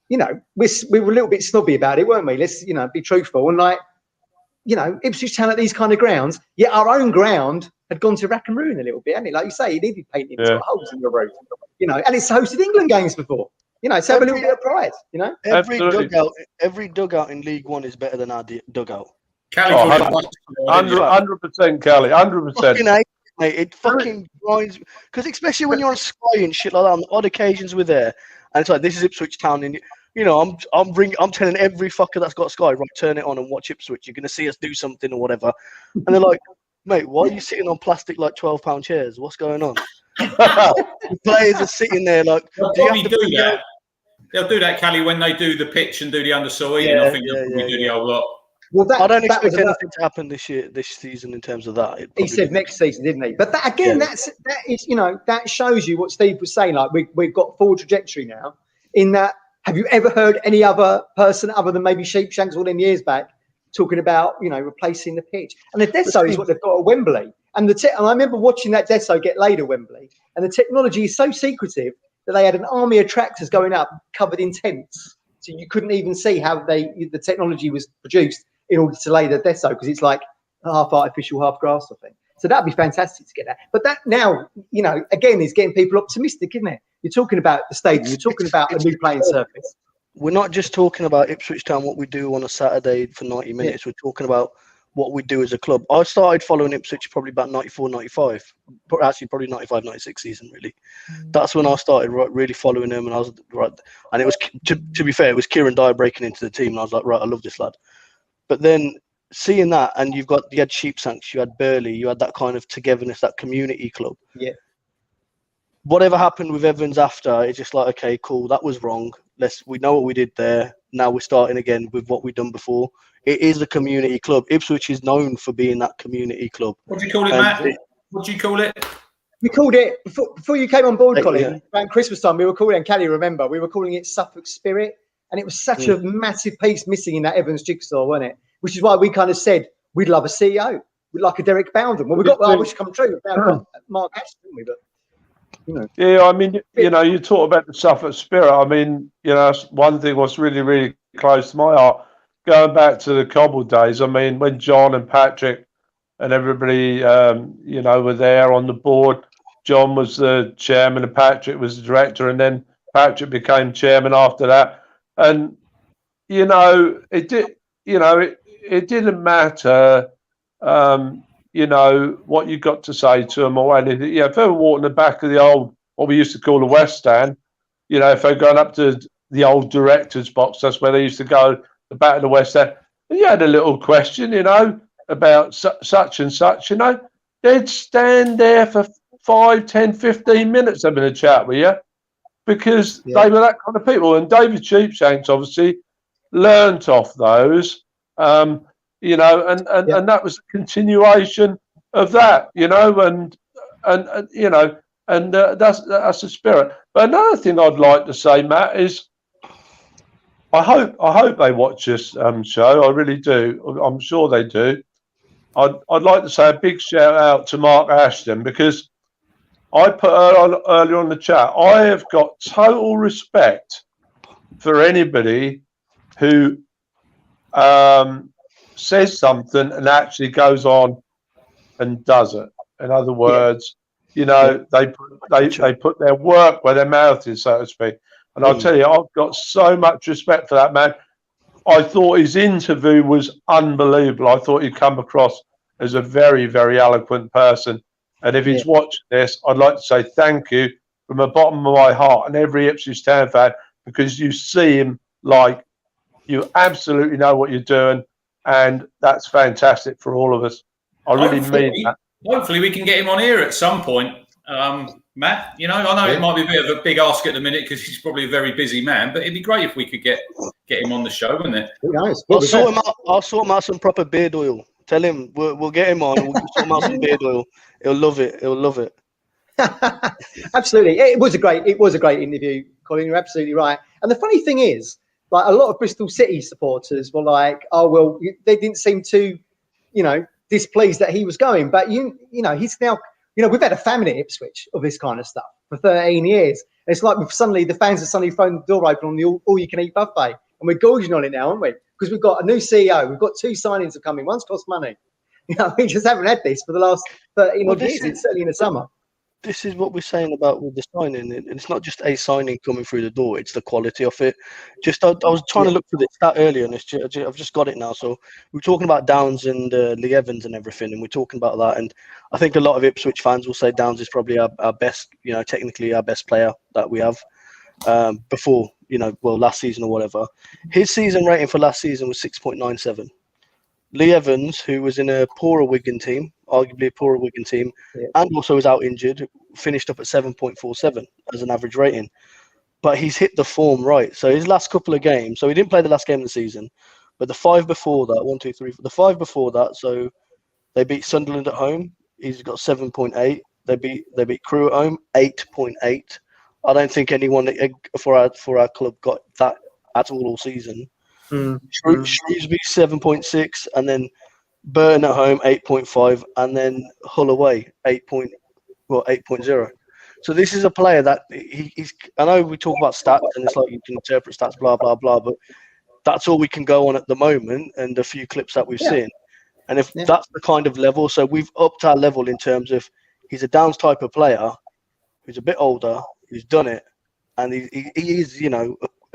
B: You know, we were a little bit snobby about it, weren't we? Let's, you know, be truthful. And like, you know, Ipswich Town at these kind of grounds, yet our own ground had gone to rack and ruin a little bit, hadn't it? Like you say, it needed painting, it's got holes in the roof, you know, and it's hosted England games before. You know, so have a little bit of pride, you know?
E: Every dugout in League One is better than our dugout.
C: Cali,
G: 100%, Cali, 100%.
E: Mate, it fucking grinds, because especially when you're on Sky and shit like that, on odd occasions we're there, and it's like, this is Ipswich Town, and you know, I'm telling every fucker that's got Sky, right, turn it on and watch Ipswich. You're gonna see us do something or whatever, and they're like, mate, why are you sitting on plastic like 12-pound chairs? What's going on? The players are sitting there like,
C: they'll do that, Cali, when they do the pitch and do the undersoil. I think they'll probably do the whole lot.
B: Well,
E: I don't expect anything to happen this season in terms of that.
B: He said next season, didn't he? But that again, that is, you know, that shows you what Steve was saying. Like we've got forward trajectory now. In that, have you ever heard any other person other than maybe Sheepshanks all them years back talking about, you know, replacing the pitch? And the Deso is what they've got at Wembley. And and I remember watching that Deso get laid at Wembley. And the technology is so secretive that they had an army of tractors going up covered in tents, so you couldn't even see how the technology was produced in order to lay the Deso, because it's like half artificial, half grass, I think. So that'd be fantastic to get that. But that now, you know, again, is getting people optimistic, isn't it? You're talking about the stadium, you're talking about a new playing surface.
E: We're not just talking about Ipswich Town, what we do on a Saturday for 90 minutes. We're talking about what we do as a club. I started following Ipswich probably about 94, 95. Actually, probably 95, 96 season, really. That's when I started really following them. And I was right. And it was, to be fair, it was Kieran Dyer breaking into the team. And I was like, right, I love this lad. But then seeing that, and you had Sheepshanks, you had Burley, you had that kind of togetherness, that community club.
B: Yeah.
E: Whatever happened with Evans after, it's just like, okay, cool, that was wrong. We know what we did there. Now we're starting again with what we've done before. It is a community club. Ipswich is known for being that community club.
C: What do you call it, Matt? What do you call it?
B: We called it, before you came on board, Colin, around Christmas time, we were calling it, Callie, remember, we were calling it Suffolk Spirit. And it was such a massive piece missing in that Evans jigsaw, wasn't it? Which is why we kind of said we'd love a CEO. We'd like a Derek Bowden. Well, we got our wish come true without Mark Ashton, didn't we? But, you know.
G: Yeah, I mean, you know, you talk about the Suffolk Spirit. I mean, you know, one thing was really, really close to my heart. Going back to the Cobble days, I mean, when John and Patrick and everybody, you know, were there on the board, John was the chairman and Patrick was the director, and then Patrick became chairman after that. And, you know, it didn't matter, you know, what you got to say to them or anything. Yeah, if they were walking the back of the old, what we used to call the West Stand, you know, if they're going up to the old director's box, that's where they used to go, the back of the West Stand. And you had a little question, you know, about such and such, you know. They'd stand there for 5, 10, 15 minutes having a chat with you, because they were that kind of people. And David Sheepshanks obviously learnt off those, you know, and that was a continuation of that, you know, and you know, and that's the spirit. But another thing I'd like to say, Matt, is I hope they watch this show. I really do. I'm sure they do. I'd like to say a big shout out to Mark Ashton, because I put earlier on the chat, I have got total respect for anybody who says something and actually goes on and does it. In other words, you know, they put their work where their mouth is, so to speak. And I'll tell you, I've got so much respect for that man. I thought his interview was unbelievable. I thought he'd come across as a very, very eloquent person. And if he's watching this, I'd like to say thank you from the bottom of my heart and every Ipswich Town fan, because you see him like you absolutely know what you're doing, and that's fantastic for all of us. I really mean that.
C: Hopefully we can get him on here at some point, Matt. You know, I know it might be a bit of a big ask at the minute because he's probably a very busy man, but it'd be great if we could get him on the show, wouldn't it?
B: Who knows?
E: I'll sort him out some proper beard oil. Tell him we'll get him on. We'll sort him out some beard oil. He'll love it. He'll love it.
B: Absolutely, it was a great interview, Colin. You're absolutely right. And the funny thing is, like, a lot of Bristol City supporters were like, "Oh well," they didn't seem too, displeased that he was going. But you know, he's now, we've had a famine at Ipswich of this kind of stuff for 13 years. And it's like the fans have suddenly thrown the door open on the all-you-can-eat buffet, and we're gorging on it now, aren't we? Because we've got a new CEO, we've got 2 signings have come in. One's cost money. We just haven't had this for the last 13 odd years. It's certainly in the summer.
E: This is what we're saying about with the signing. It's not just a signing coming through the door; it's the quality of it. I was trying to look for this stat earlier, and I've just got it now. So we're talking about Downs and Lee Evans and everything, and we're talking about that. And I think a lot of Ipswich fans will say Downs is probably our best, technically our best player that we have before, last season or whatever. His season rating for last season was 6.97. Lee Evans, who was in a poorer Wigan team, arguably a poorer Wigan team, and also was out injured, finished up at 7.47 as an average rating. But he's hit the form right. So his last couple of games, so he didn't play the last game of the season, but the 5 before that, the 5 before that, so they beat Sunderland at home, he's got 7.8. They beat Crewe at home, 8.8. I don't think anyone for our club got that at all season. Shrewsbury 7.6, and then Burton at home 8.5, and then Hull away 8.0. So this is a player that he's. I know we talk about stats, and it's like you can interpret stats, blah blah blah, but that's all we can go on at the moment, and a few clips that we've seen. And if that's the kind of level, so we've upped our level in terms of he's a Downs type of player who's a bit older, who's done it, and he is,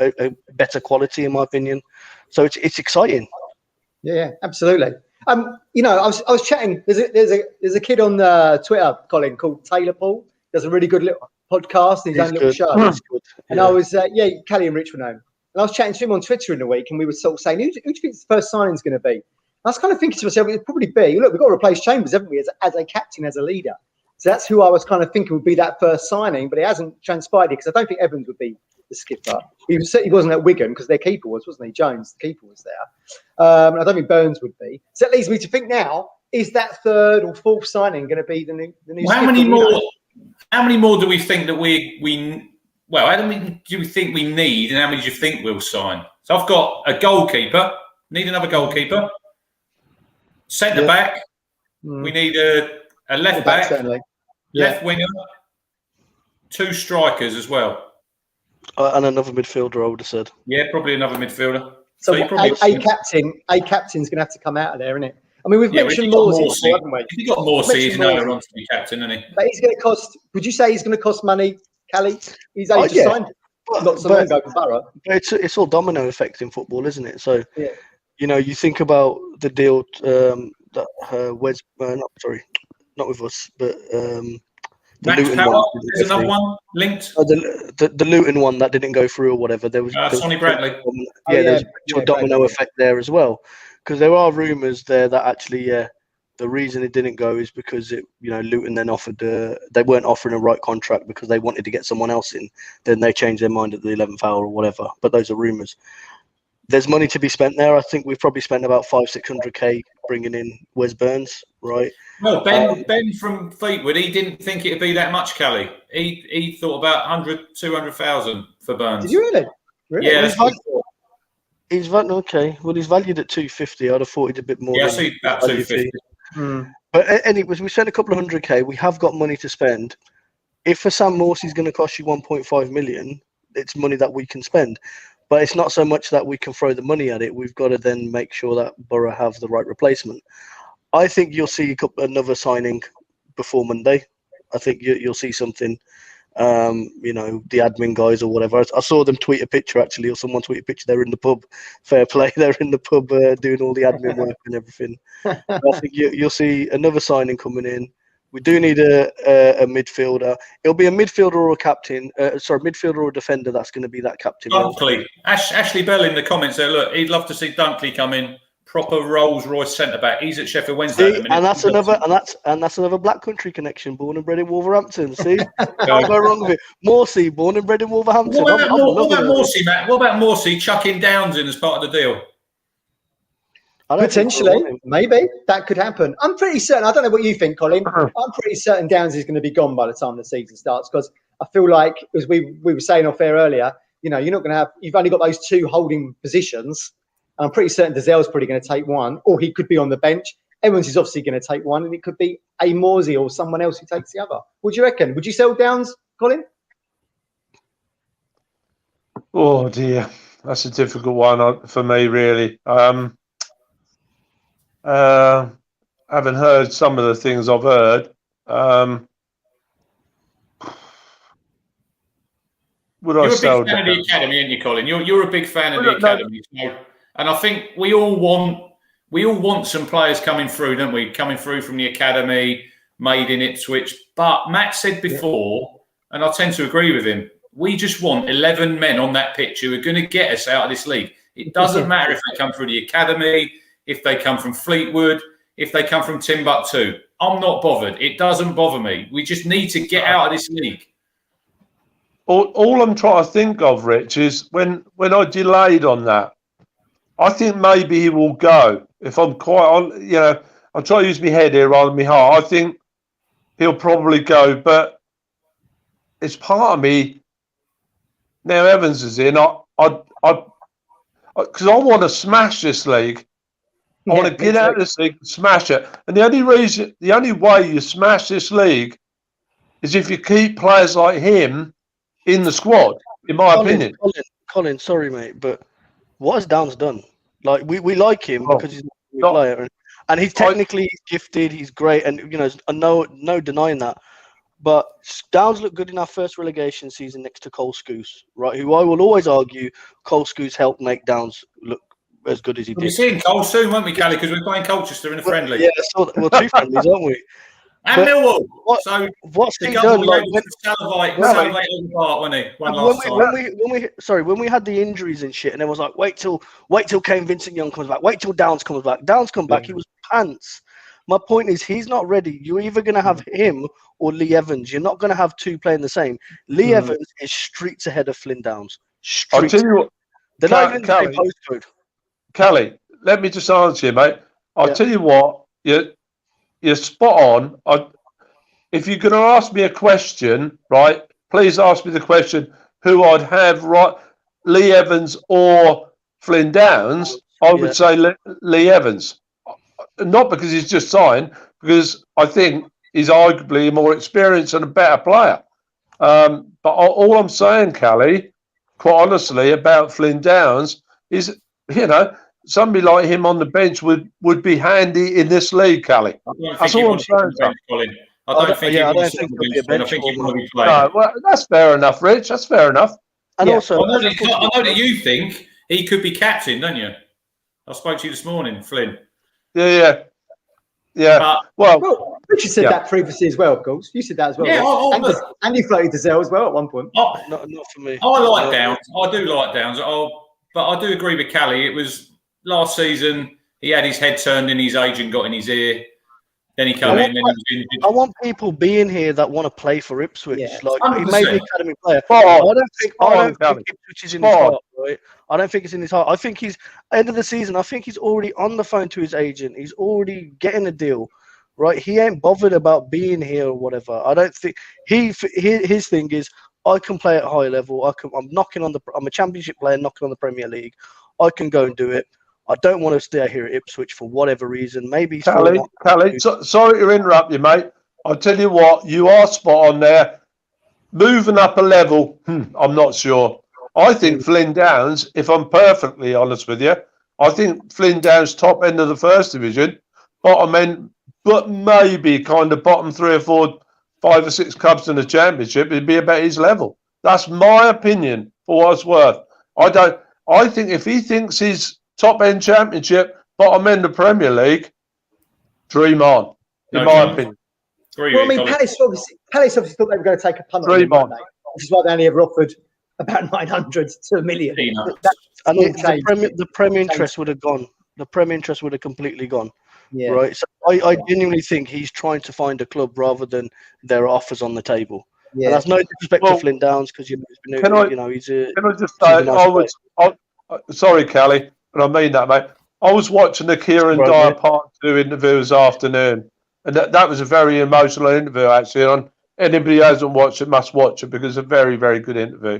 E: a better quality in my opinion. So it's exciting.
B: Yeah, absolutely. I was chatting. There's a kid on Twitter, Colin, called Taylor Paul. Does a really good little podcast, his own little show. And I was Kelly and Rich were known. And I was chatting to him on Twitter in the week, and we were sort of saying, who do you think the first signing is going to be? And I was kind of thinking to myself, it'd probably be, look, we've got to replace Chambers, haven't we, as a captain, as a leader. So that's who I was kind of thinking would be that first signing, but it hasn't transpired because I don't think Evans would be the skipper. He wasn't at Wigan because their keeper wasn't he? Jones, the keeper, was there. I don't think Burns would be. So that leads me to think now: is that third or fourth signing going to be the new?
C: Well, how many more? How many more do we think that we? Well, how many do we think we need, and how many do you think we'll sign? So I've got a goalkeeper. Need another goalkeeper. Centre back. We need a left back. Left winger. 2 strikers as well.
E: And another midfielder, I would have said.
C: Yeah, probably another midfielder.
B: So a captain's going to have to come out of there, isn't it? I mean, we've mentioned Morsey, haven't we?
C: If you've got Morsey, he's nowhere on to be captain, isn't he?
B: But he's going to cost. Would you say he's going to cost money, Callie? He's only just signed. Not so long ago for Borough.
E: It's all domino effect in football, isn't it? So, you think about the deal that Wes. Not with us, but. The
C: Max
E: Luton
C: Power,
E: one,
C: there's another one linked.
E: The Luton one that didn't go through or whatever. There was
C: Sonny Bradley.
E: There was a domino effect there as well, because there are rumours there that actually, the reason it didn't go is because Luton then offered. They weren't offering a right contract because they wanted to get someone else in. Then they changed their mind at the 11th hour or whatever. But those are rumours. There's money to be spent there. I think we've probably spent about 500-600k bringing in Wes Burns, right?
C: Well, Ben from Fleetwood, he didn't think it'd be that much, Callie. He thought about 100,000-200,000 for Burns.
B: Did you really?
C: Yeah, that's what
E: he's okay. Well, he's valued at 250. I'd have thought he'd a bit more.
C: Yeah, I see about 250.
E: But anyways, we spent a couple of 100k. We have got money to spend. If for Sam Morsey's going to cost you 1.5 million, it's money that we can spend. But it's not so much that we can throw the money at it. We've got to then make sure that Borough have the right replacement. I think you'll see another signing before Monday. I think you'll see something, the admin guys or whatever. I saw them tweet a picture, actually, or someone tweet a picture. They're in the pub. Fair play. They're in the pub doing all the admin work and everything. I think you'll see another signing coming in. We do need a midfielder. It'll be a midfielder or a captain. Midfielder or a defender that's going to be that captain.
C: Dunkley. Ashley Bell in the comments there. Look, he'd love to see Dunkley come in. Proper Rolls Royce centre back. He's at Sheffield Wednesday at the minute.
E: And that's another Black Country connection. Born and bred in Wolverhampton. See, can't go wrong with it. Morsey, born and bred in Wolverhampton.
C: What about Morsey, Matt? What about Morsey chucking Downs in as part of the deal?
B: Potentially, maybe that could happen. I'm pretty certain. I don't know what you think, Colin. I'm pretty certain Downs is going to be gone by the time the season starts, because I feel like, as we were saying off air earlier, you're not going to have. You've only got those two holding positions. And I'm pretty certain Dazell's probably going to take one, or he could be on the bench. Evans is obviously going to take one, and it could be a Morsey or someone else who takes the other. What do you reckon? Would you sell Downs, Colin?
G: Oh dear, that's a difficult one for me, really. Having heard some of the things I've heard, would I sell?
C: You're a big fan of the academy, aren't you, Colin? You're a big fan of the academy, and I think we all want some players coming through, don't we? Coming through from the academy, made in Ipswich. But Matt said before, and I tend to agree with him, we just want 11 men on that pitch who are going to get us out of this league. It doesn't matter if they come through the academy, if they come from Fleetwood, if they come from Timbuktu. I'm not bothered. It doesn't bother me. We just need to get out of this league.
G: All I'm trying to think of, Rich, is when I delayed on that, I think maybe he will go. If I'm quite on, I'm trying to use my head here rather than my heart. I think he'll probably go, but it's part of me. Now Evans is in. Because I want to smash this league. I want to get out of this league and smash it. And the only way you smash this league is if you keep players like him in the squad, in my opinion.
E: Colin, sorry, mate, but what has Downs done? Like, we like him because he's a player. And he's technically gifted, he's great, and, no denying that. But Downs looked good in our first relegation season next to Cole Scouse, right? Who I will always argue Cole Scouse helped make Downs look as good as he did.
C: We're seeing Cole soon, won't we, Callie? Because we're playing Colchester in a friendly.
E: Yeah, we're two friendlies, aren't we?
C: And Millwall.
E: What's he done? Like,
C: Salivate on the part, wasn't he?
E: When we had the injuries and shit, and it was like, wait till Kane Vincent Young comes back, wait till Downs comes back. Downs come back, he was pants. My point is, he's not ready. You're either going to have him or Lee Evans. You're not going to have two playing the same. Lee Evans is streets ahead of Flynn Downs.
G: I'll tell you what.
E: They're not even the same postcode.
G: Callie, let me just answer you, mate. I'll tell you what. You're spot on. If you're going to ask me a question, right, please ask me the question who I'd have, right, Lee Evans or Flynn Downs. I would say Lee Evans. Not because he's just signed, because I think he's arguably a more experienced and a better player. But all I'm saying, Callie, quite honestly, about Flynn Downs is, somebody like him on the bench would be handy in this league, Callie. That's all I'm saying.
C: I don't think he wants to be playing. I think he wants to be playing.
G: No, well, that's fair enough, Rich. That's fair enough.
E: And also,
C: I know that you think he could be captain, don't you? I spoke to you this morning, Flynn.
G: Yeah.
B: Well, Richard said that previously as well, of course. You said that as well.
C: Yeah,
B: and you floated Dazell as well at one point.
E: Not for me.
C: I like Downs. I do like Downs. But I do agree with Callie. It was last season, he had his head turned in, his agent got in his ear. Then he came in. Then he was injured.
E: I want people being here that want to play for Ipswich.
B: Yeah.
E: Like, he may be an academy player.
G: I
E: don't think Ipswich is in his heart, right? I don't think it's in his heart. I think he's end of the season. I think he's already on the phone to his agent. He's already getting a deal, right? He ain't bothered about being here or whatever. I don't think his thing is, I can play at high level. I'm a championship player knocking on the Premier League. I can go and do it. I don't want to stay here at Ipswich for whatever reason. Maybe.
G: Callie, sorry to interrupt you, mate. I'll tell you what, you are spot on there. Moving up a level, I'm not sure. I think Flynn Downs, if I'm perfectly honest with you, I think Flynn Downs top end of the first division, bottom end, but maybe kind of bottom 3 or 4, 5 or 6 clubs in the championship, it'd be about his level. That's my opinion for what it's worth. I think if he thinks he's top end championship, bottom end of Premier League, dream on, in my opinion.
B: Well, I mean, Palace obviously thought they were going to take a punt on him, which is why they only ever offered about 900 to $1 million.
E: The Premier interest would have gone. The Premier interest would have completely gone. Yeah. Right. So I genuinely think he's trying to find a club rather than there are offers on the table. Yeah. And that's no disrespect to Flynn Downs because he's a.
G: Can I just say, sorry, Callie, but I mean that, mate. I was watching the Kieran Dyer Part 2 interview this afternoon, and that was a very emotional interview, actually. And anybody who hasn't watched it must watch it because it's a very, very good interview.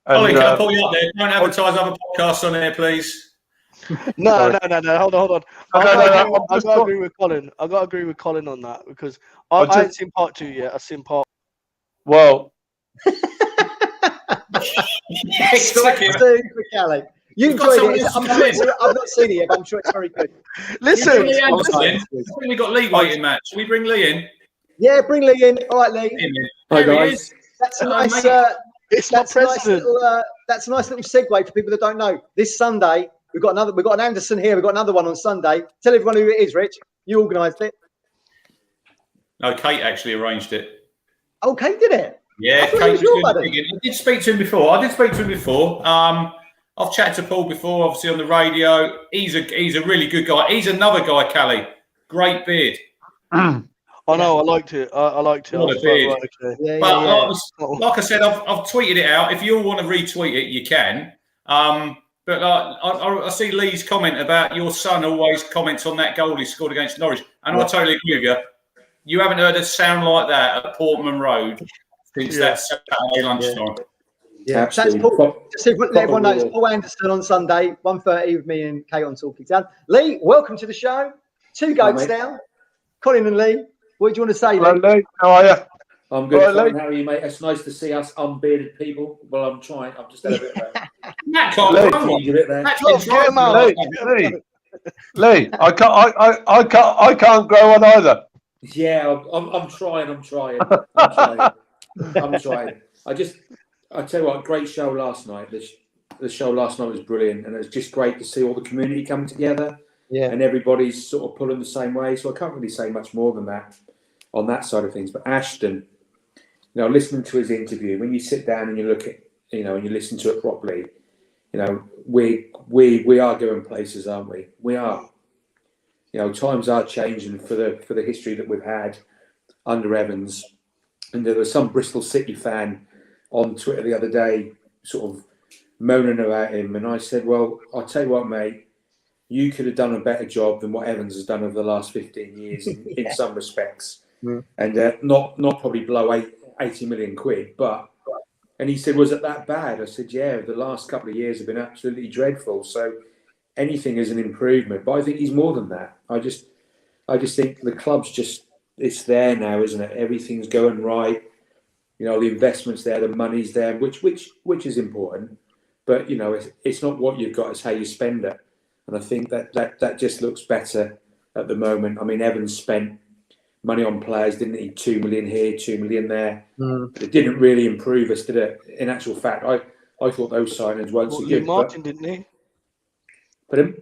G: And,
C: Ollie, can I pull you up there? Don't advertise other podcasts on there, please.
E: No. Hold on. I got to agree with Colin. I got to agree with Colin on that because I haven't seen Part 2 yet. I've seen Part.
G: Well.
B: You enjoyed it. I've not seen it yet, but I'm sure it's very good.
E: Listen.
C: We got Lee waiting, Matt. Should we bring Lee in?
B: Yeah, bring Lee in. All right, Lee.
H: Hi, guys.
B: That's a nice.
E: It's not precedent.
B: That's a nice little segue for people that don't know. This Sunday we've got an Anderson here. We've got another one on Sunday. Tell everyone who it is, Rich. You organised it.
C: No, Kate actually arranged it.
B: Oh, Kate did it.
C: Yeah, Kate was doing the digging. I did speak to him before. I've chatted to Paul before, obviously on the radio. He's a really good guy. He's another guy, Callie. Great beard.
E: I know. I liked it. I liked it.
C: What a beard.
E: Okay.
B: Yeah,
C: like I said, I've tweeted it out. If you all want to retweet it, you can. But I see Lee's comment about your son always comments on that goal he scored against Norwich, and I totally agree with you. You haven't heard a sound like that at Portman Road since that Saturday lunchtime.
B: Yeah, that's Paul. Just so let everyone know, it's Paul Anderson on Sunday, 1:30 with me and Kate on Talking Town. Lee, welcome to the show. Two goats down. Colin and Lee, what do you want to say, Lee?
G: How are you?
H: I'm good. How are you, mate? It's nice to see us unbearded people. Well, I'm trying. I've just had a bit of a...
C: Matt can't
G: Lee, I can't grow one either.
H: Yeah, I'm trying. I'm trying. I tell you what, great show last night. The show last night was brilliant, and it was just great to see all the community come together. Yeah, and everybody's sort of pulling the same way. So I can't really say much more than that on that side of things. But Ashton, listening to his interview, when you sit down and you look at, and you listen to it properly, we are going places, aren't we? We are. Times are changing for the history that we've had under Evans. And there was some Bristol City fan on Twitter the other day sort of moaning about him. And I said, well, I'll tell you what, mate, you could have done a better job than what Evans has done over the last 15 years in some respects. Yeah. And not probably below 80 million quid. And he said, was it that bad? I said, yeah, the last couple of years have been absolutely dreadful. So anything is an improvement. But I think he's more than that. I just think the club's it's there now, isn't it? Everything's going right. The investment's there, the money's there, which is important. But, it's not what you've got, it's how you spend it. And I think that just looks better at the moment. I mean, Evans spent money on players, didn't he? 2 million here, 2 million there. It didn't really improve us, did it? In actual fact, I thought those signings weren't so good.
E: Lee Martin, didn't he?
H: Pardon?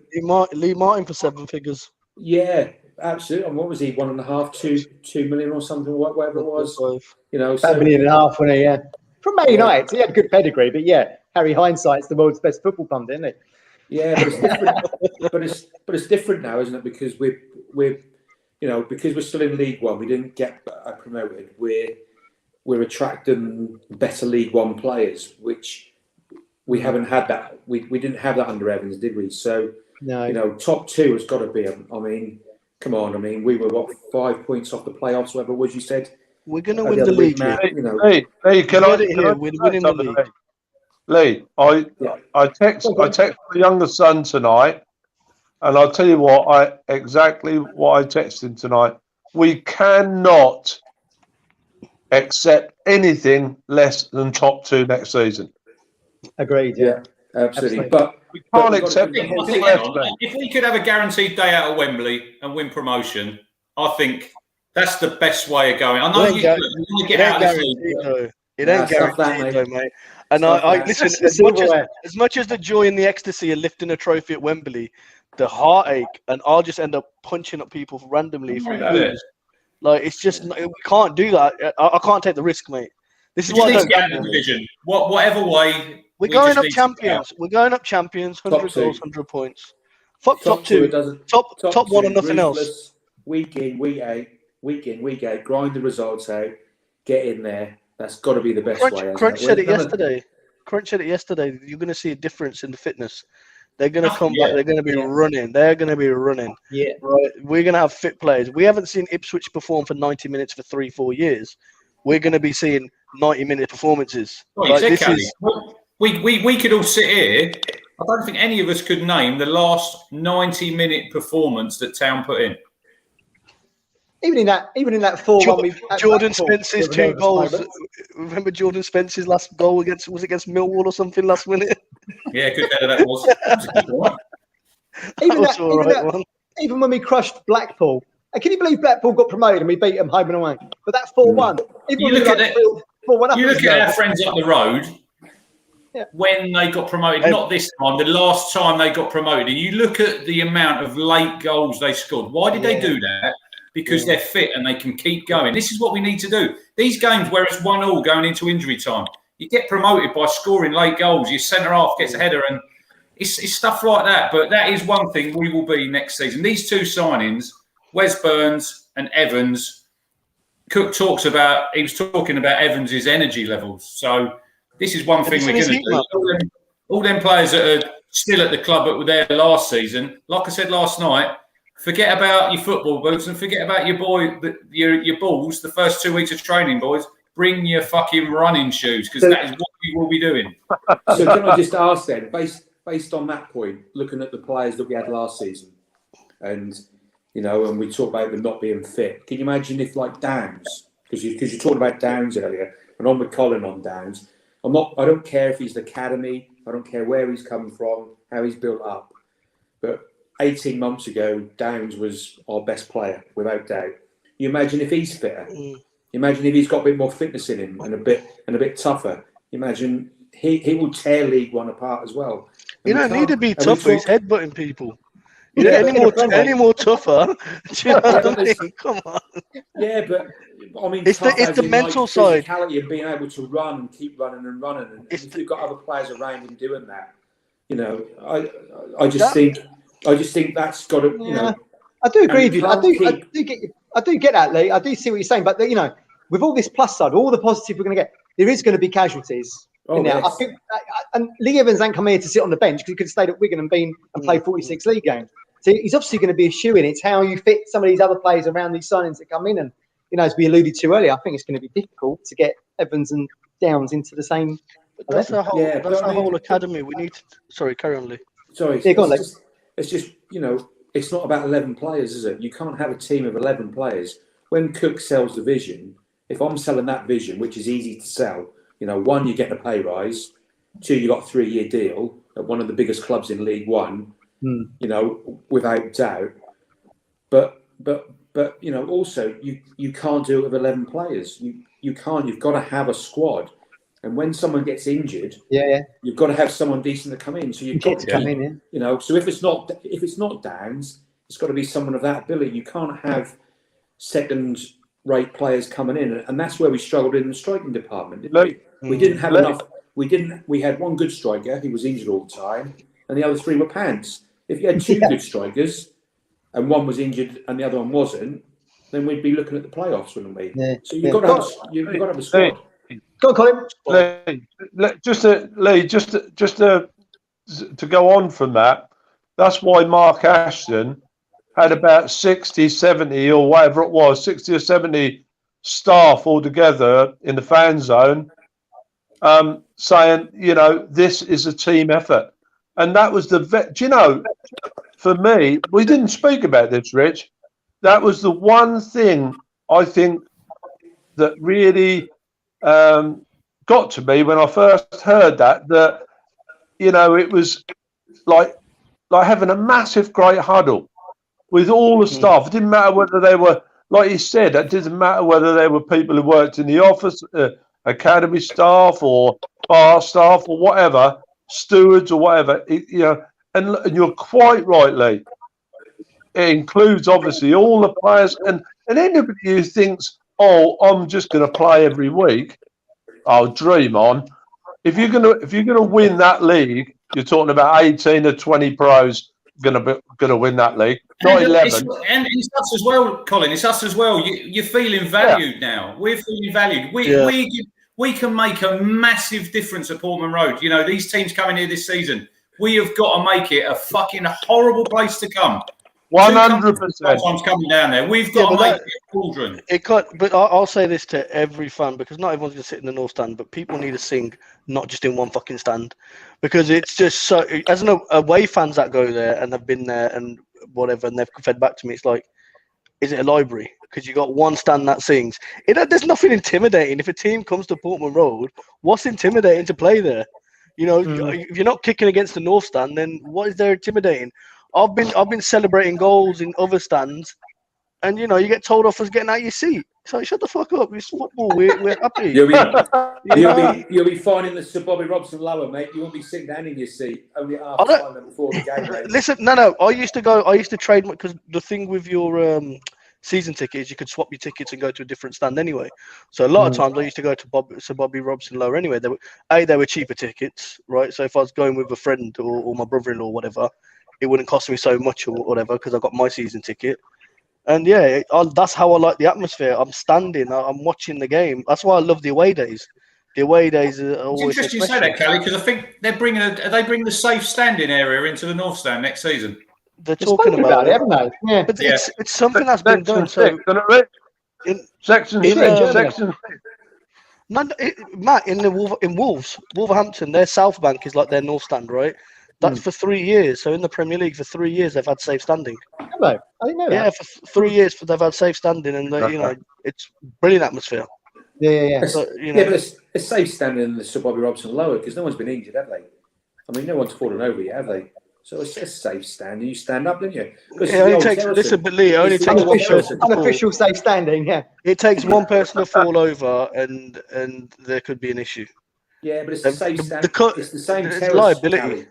E: Lee Martin for 7 figures.
H: Yeah, absolutely. And what was he? 1.5, 2 million or something, whatever it was.
B: $1.5 million, wasn't he? Yeah. From Man United, he had a good pedigree, but yeah, Harry Hindsight's the world's best football pundit, isn't he?
H: Yeah, but it's different. but it's different now, isn't it? Because we're because we're still in League One, we didn't get promoted. We're attracting better League One players, which we haven't had that. We didn't have that under Evans, did we? So top two has got to be. I mean, come on. I mean, we were 5 points off the playoffs, whatever it was you said.
E: We're going to win the league.
G: Lee, can I?
E: We're winning the league.
G: Lee, I text my younger son tonight, and I'll tell you exactly what I texted him tonight. We cannot accept anything less than top two next season.
B: Agreed.
H: Yeah, absolutely. But
G: we can't accept anything less.
C: If we could have a guaranteed day out of Wembley and win promotion, I think that's the best way of going. I know you get out of this league.
E: It ain't guaranteed, though, mate. And I listen, as much as the joy and the ecstasy of lifting a trophy at Wembley, the heartache, and I'll just end up punching up people randomly if we lose. Like, it's just, we can't do that. I can't take the risk, mate. This is what I don't get.
C: Division. Whatever way.
E: We're going up champions. We're going up champions. 100 goals, 100 points. Fuck top two. Top one and nothing else.
H: Week in, week out, grind the results out, get in there. That's got to be the best way.
E: Crunch said it yesterday. Crunch said it yesterday. You're going to see a difference in the fitness. They're going to come back. They're going to be running. They're going to be running.
B: Yeah.
E: Right. We're going to have fit players. We haven't seen Ipswich perform for 90 minutes for 3-4 years. We're going to be seeing 90-minute performances.
C: Oh,
E: Like,
C: exactly.
E: this is,
C: We could all sit here. I don't think any of us could name the last 90-minute performance that Town put in.
B: Even in that 4-1,
E: Jordan Spence's 2 goals. Remember Jordan Spence's last goal against Millwall or something last minute?
C: Yeah, good header that was. That was a good one.
B: Even when we crushed Blackpool, can you believe Blackpool got promoted and we beat them home and away? But that 4-1,
C: You look at our friends up the road.
B: Yeah.
C: When they got promoted, not this time, the last time they got promoted, and you look at the amount of late goals they scored. Why did they do that? Because they're fit and they can keep going. This is what we need to do. These games where it's 1-1 going into injury time, you get promoted by scoring late goals. Your centre half gets a header, and it's stuff like that. But that is one thing we will be next season. These 2 signings, Wes Burns and Evans, Cook talks about. He was talking about Evans's energy levels. So this is one thing we're going to do. All them players that are still at the club that were there last season, like I said last night, forget about your football boots and forget about your balls. The first 2 weeks of training, boys. Bring your fucking running shoes, because that is what we will be doing.
H: So can I just ask then, based on that point, looking at the players that we had last season, and and we talked about them not being fit. Can you imagine if like Downs, because you talked about Downs earlier, and on with Colin on Downs. I don't care if he's the academy. I don't care where he's come from, how he's built up. But 18 months ago, Downs was our best player, without doubt. You imagine if he's fitter. Imagine if he's got a bit more fitness in him and a bit tougher. Imagine he will tear League One apart as well.
E: You don't need to be tougher. He's headbutting people. Any more tougher? Do you know what I mean? Come on.
H: Yeah, but I mean,
E: it's the mental side.
H: Physicality of being able to run and keep running and running. And if you've got other players around him doing that, I just think that's got to.
B: I do agree with you. I do get that, Lee. I do see what you're saying, but with all this plus side, all the positive we're going to get, there is going to be casualties. I think, and Lee Evans ain't come here to sit on the bench because he could have stayed at Wigan and played 46 league games. So he's obviously going to be a shoo-in. It's how you fit some of these other players around these signings that come in. And, as we alluded to earlier, I think it's going to be difficult to get Evans and Downs into the same.
E: That's our whole academy. We need to. Sorry, carry on, Lee.
H: Sorry.
B: Yeah, go on, Lee.
H: It's just, it's not about 11 players, is it? You can't have a team of 11 players. When Cook sells the vision, if I'm selling that vision, which is easy to sell, 1, you get a pay rise. 2, you got a 3-year deal at one of the biggest clubs in League One, without doubt. But also you can't do it with 11 players. You can't. You've got to have a squad. And when someone gets injured, you've got to have someone decent to come in. So you've got to come in. So if it's not Downs, it's got to be someone of that ability. You can't have second-rate players coming in, and that's where we struggled in the striking department. We didn't have enough. We had one good striker who was injured all the time, and the other 3 were pants. If you had 2 good strikers, and one was injured and the other one wasn't, then we'd be looking at the playoffs, wouldn't we? Yeah. So you've got to have a squad.
B: Go on, Colin.
G: Lee, just to go on from that, that's why Mark Ashton had about 60, 70 or whatever it was, 60 or 70 staff altogether in the fan zone, saying, this is a team effort. And that was for me, we didn't speak about this, Rich. That was the one thing I think that really got to me when I first heard that it was like having a massive great huddle with all the staff. It didn't matter whether they were, like you said, it didn't matter whether they were people who worked in the office, academy staff or bar staff or whatever, stewards or whatever, and you're quite right, Lee. It includes obviously all the players and anybody who thinks, I'm just going to play every week. I'll dream on. If you're gonna win that league, you're talking about 18 or 20 pros gonna win that league, not 11.
C: And it's us as well, Colin. It's us as well. You're feeling valued now. We're feeling valued. We can make a massive difference at Portman Road. These teams coming here this season, We have got to make it a fucking horrible place to come.
G: 100%.
C: Sometimes coming down there, we've got to make it a cauldron.
E: It can't, but I'll say this to every fan, because not everyone's gonna sit in the north stand, but people need to sing, not just in one fucking stand, because it's just so. As an away fans that go there and have been there and whatever, and they've fed back to me, it's like, is it a library? Because you got one stand that sings. There's nothing intimidating. If a team comes to Portman Road, what's intimidating to play there? You know, if you're not kicking against the north stand, then what is there intimidating? I've been celebrating goals in other stands, and you know, you get told off as getting out your seat. So shut the fuck up. It's football. We're happy.
H: You'll be fine in the Sir Bobby Robson lower, mate. You won't be sitting down in your seat only at half time before the game. Mate.
E: Listen, no. I used to trade, because the thing with your season tickets, you could swap your tickets and go to a different stand anyway. So a lot of times I used to go to Sir Bobby Robson lower anyway. They were cheaper tickets, right? So if I was going with a friend or my brother-in-law or whatever, it wouldn't cost me so much or whatever, because I got my season ticket. And yeah, that's how I like the atmosphere. I'm standing, I'm watching the game. That's why I love the away days. The away days are always.
C: It's interesting you say that, Callie, because I think they're bringing the safe standing area into the north stand next season.
E: They're talking about it,
B: haven't they? Yeah,
E: but it's something that's been done. So
G: Section 6.
E: Matt, in Wolverhampton, their South Bank is like their north stand, right? That's for 3 years. So in the Premier League, for 3 years, they've had safe standing.
B: Hello, I didn't know that.
E: Yeah, for 3 years, they've had safe standing, and you know, it's brilliant atmosphere.
B: Yeah.
E: But, you know,
H: but it's safe standing in the Sir Bobby Robson lower because no one's been injured, have they? I mean, no one's fallen over yet, have they? So it's a safe standing. You stand up, don't you?
E: It only takes one person.
B: Unofficial safe standing. Yeah.
E: It takes one person to fall over, and there could be an issue.
H: Yeah, but it's the safe stand. It's the same terrace.
E: Liability.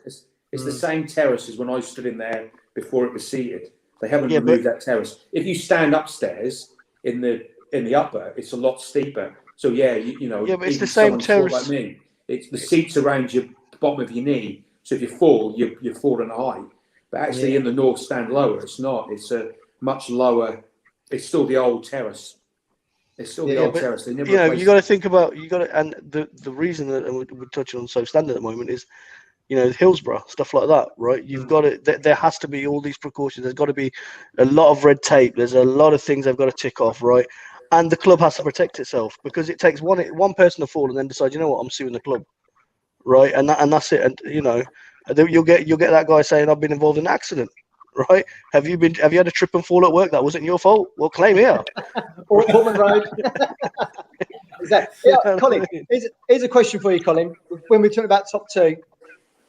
H: It's the same terrace as when I stood in there before it was seated. They haven't removed that terrace. If you stand upstairs in the upper, it's a lot steeper. So you know.
E: Yeah, but it's the same terrace.
H: Like me, it's the seats around the bottom of your knee. So if you fall, you're falling high. But actually, in the north stand lower, it's not. It's a much lower. It's still the old terrace. It's still the old terrace. They never.
E: You got to think about and the reason that we're touching on safe stand at the moment is, you know, Hillsborough, stuff like that, right? You've got to. There has to be all these precautions. There's got to be a lot of red tape. There's a lot of things they've got to tick off, right? And the club has to protect itself, because it takes one person to fall and then decide, you know what, I'm suing the club, right? And that's it. And you know, you'll get that guy saying, I've been involved in an accident, right? Have you had a trip and fall at work? That wasn't your fault. Well, claim here.
B: Portman Road. Exactly. Yeah, Colin, here's a question for you, Colin. When we're talking about top two,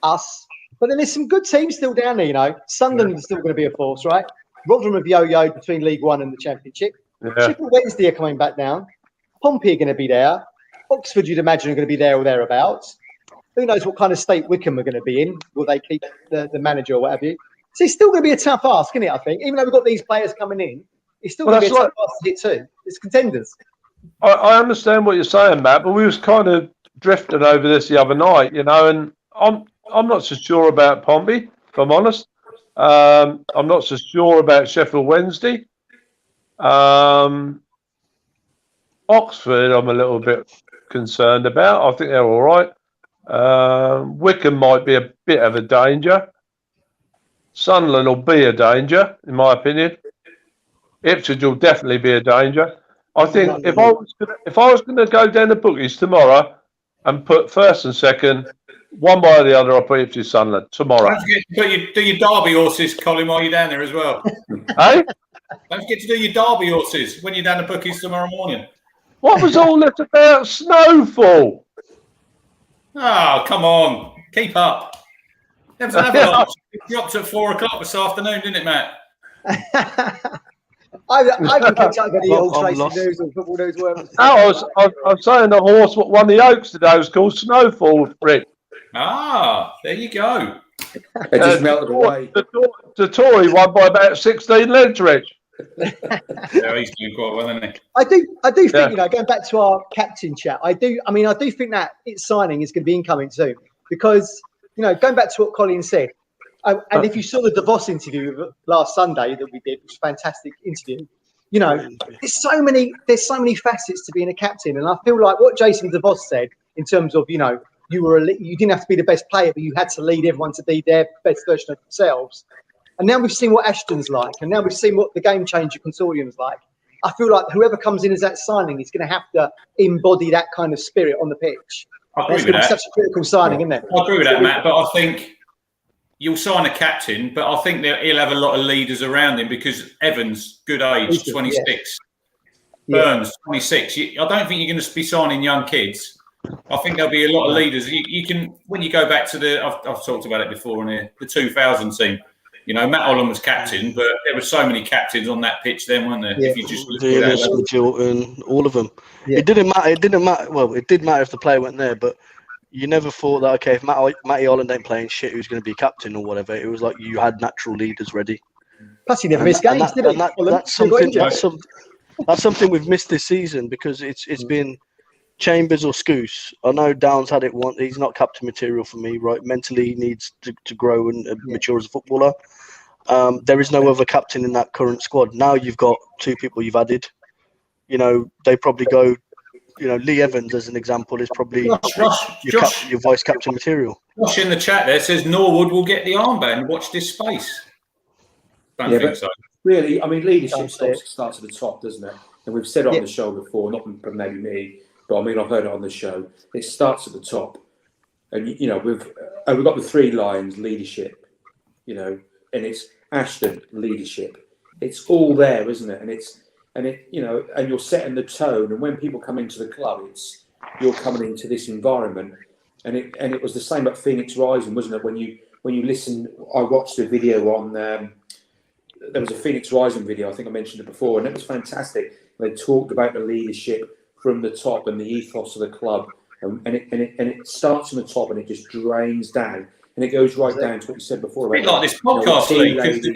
B: us, but then there's some good teams still down there, you know. Sunderland is still going to be a force, right? Rotherham have yo-yoed between League One and the Championship. Sheffield Wednesday are coming back down. Pompey are going to be there. Oxford, you'd imagine, are going to be there or thereabouts. Who knows what kind of state Wigan are going to be in? Will they keep the manager or what have you? So it's still going to be a tough ask, isn't it, I think? Even though we've got these players coming in, it's still going to be a tough ask to get to. It's contenders.
G: I understand what you're saying, Matt, but we was kind of drifting over this the other night, you know, and I'm not so sure about Pompey, if I'm honest. I'm not so sure about Sheffield Wednesday. Oxford, I'm a little bit concerned about. I think they're all right. Wigan might be a bit of a danger. Sunderland will be a danger, in my opinion. Ipswich will definitely be a danger. I think if I was going to go down the bookies tomorrow and put first and second, one by the other, I'll put Ipswich Sunderland tomorrow.
C: Don't forget to do your Derby horses, Colin, while you're down there as well.
G: Hey?
C: Don't forget to do your Derby horses when you're down the bookies tomorrow morning.
G: What was all this about snowfall?
C: Oh, come on. Keep up. There was an avalanche. It dropped at 4 o'clock this afternoon, didn't it, Matt?
B: I haven't kept up with any old racing news or football news.
G: No, I was saying the horse what won the Oaks today was called Snowfall, Rick.
C: Ah, there you go.
H: It just melted away.
G: The Tory won by about 16 lengths, Rich.
C: Yeah, he's doing quite well, isn't he?
B: I do think, you know, going back to our captain chat, I do think that its signing is going to be incoming soon, because, you know, going back to what Colin said, and if you saw the DeVos interview last Sunday that we did, which was a fantastic interview, you know, there's so many facets to being a captain, and I feel like what Jason DeVos said in terms of, you know, you didn't have to be the best player, but you had to lead everyone to be their best version of themselves. And now we've seen what Ashton's like, and now we've seen what the Game Changer Consortium's like. I feel like whoever comes in as that signing is going to have to embody that kind of spirit on the pitch.
C: I agree
B: It's
C: with
B: going to be
C: that.
B: such a critical signing, isn't it?
C: I agree with that, Matt. But I think you'll sign a captain, but I think that he'll have a lot of leaders around him because Evans, good age, 26. Burns, 26. I don't think you're going to be signing young kids. I think there'll be a lot of leaders. You can, when you go back to I've talked about it before on here, the 2000 team. You know, Matt Holland was captain, but there were so many captains on that pitch then, weren't there?
B: Yeah.
C: If you just look
E: Venus,
C: at that.
E: Jilton, all of them.
B: Yeah.
E: It didn't matter. Well, it did matter if the player went there, but you never thought that, okay, if Matty Holland ain't playing shit, who's going to be captain or whatever. It was like you had natural leaders ready.
B: Plus, he never missed games, did he?
E: That's something we've missed this season because it's been Chambers or Scouse. I know Downs had it once. He's not captain material for me, right? Mentally, he needs to grow and mature as a footballer. There is no other captain in that current squad. Now you've got two people you've added. You know, they probably go, you know, Lee Evans, as an example, is probably your vice captain material.
C: Josh in the chat there says Norwood will get the armband. Watch this space. Don't think so.
H: Really, I mean, leadership starts at the top, doesn't it? And we've said it on the show before, not maybe me, but I mean, I've heard it on the show. It starts at the top. And, you know, we've got the three lines, leadership, you know, and it's Ashton, leadership. It's all there, isn't it? And you know, and you're setting the tone. And when people come into the club, you're coming into this environment. And it was the same at Phoenix Rising, wasn't it? When you listen, I watched a video on, there was a Phoenix Rising video, I think I mentioned it before, and it was fantastic. They talked about the leadership from the top and the ethos of the club. And it starts from the top and it just drains down. And it goes right down to what you said before.
C: A bit like this podcast league, because the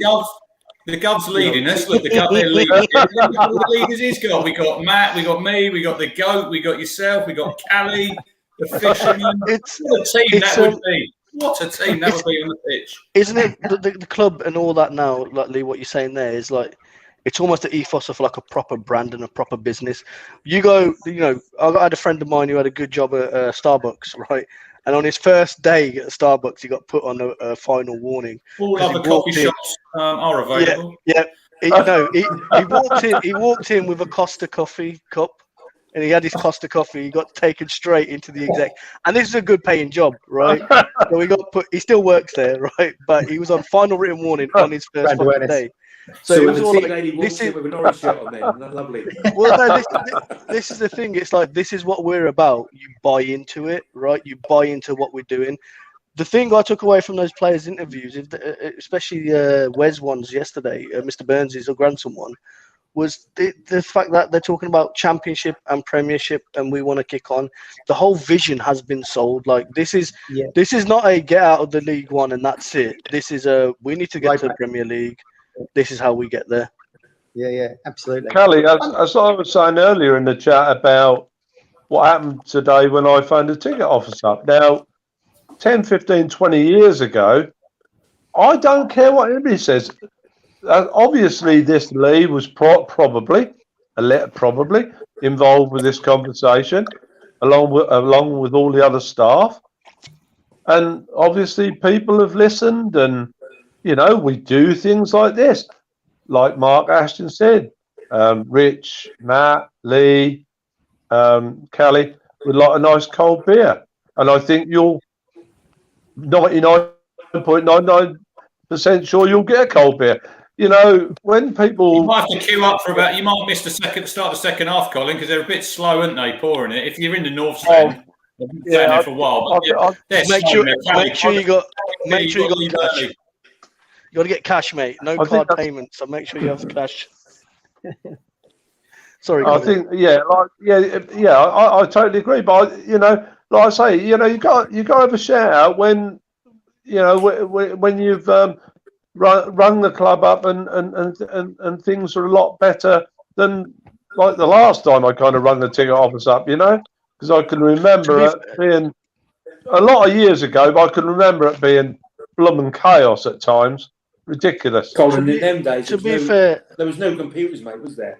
C: Gov's leading us. Look, the Gov, they're leading. Look at all the leaders he's got. We got Matt, we got me, we got the Goat, we got yourself, we got Callie, the Fisherman. What a team that would be. What a team that would be on the pitch.
E: Isn't it the club and all that now, like Lee, what you're saying there is like, it's almost the ethos of like a proper brand and a proper business. You go, you know, I had a friend of mine who had a good job at Starbucks, right? And on his first day at Starbucks, he got put on a final warning.
C: All other coffee shops are available.
E: Yeah. He walked in with a Costa coffee cup, and he had his Costa coffee. He got taken straight into the exec, and this is a good paying job, right? So he got put. He still works there, right? But he was on final written warning on his first day. So it was all like, this is with an orange shirt on there. Lovely. Well, no, this is the thing. It's like, this is what we're about. You buy into it, right? You buy into what we're doing. The thing I took away from those players' interviews, especially Wes ones yesterday, Mr. Burns' or grandson one, was the fact that they're talking about championship and premiership, and we want to kick on. The whole vision has been sold. Like, this is not a get out of the League One and that's it. This is we need to get to the Premier League. This is how we get there.
B: Yeah, absolutely.
G: Callie, as I was saying earlier in the chat about what happened today when I phoned the ticket office up. Now, 10, 15, 20 years ago, I don't care what anybody says. Obviously, this Lee was probably involved with this conversation, along with all the other staff. And obviously, people have listened and, you know, we do things like this. Like Mark Ashton said, Rich, Matt, Lee, Callie would like a nice cold beer. And I think you'll 99.99% sure you'll get a cold beer. You know, when people...
C: You might have to queue up for about... You might miss the start of the second half, Colin, because they're a bit slow, aren't they, pouring it? If you're in the North Stand, they've been there for a while.
E: Make sure you got cash. You got to get cash, mate. No card payments, so make sure you have cash. Sorry.
G: I think, I totally agree. But you know, like I say, you know, you got to have a shout out when, you know, when you've rung the club up and things are a lot better than like the last time I kind of rung the ticket office up. You know, because I can remember it being a lot of years ago, but I can remember it being blooming chaos at times. Ridiculous.
H: Colin, in them days,
E: to be fair,
H: there was no computers, mate, was there?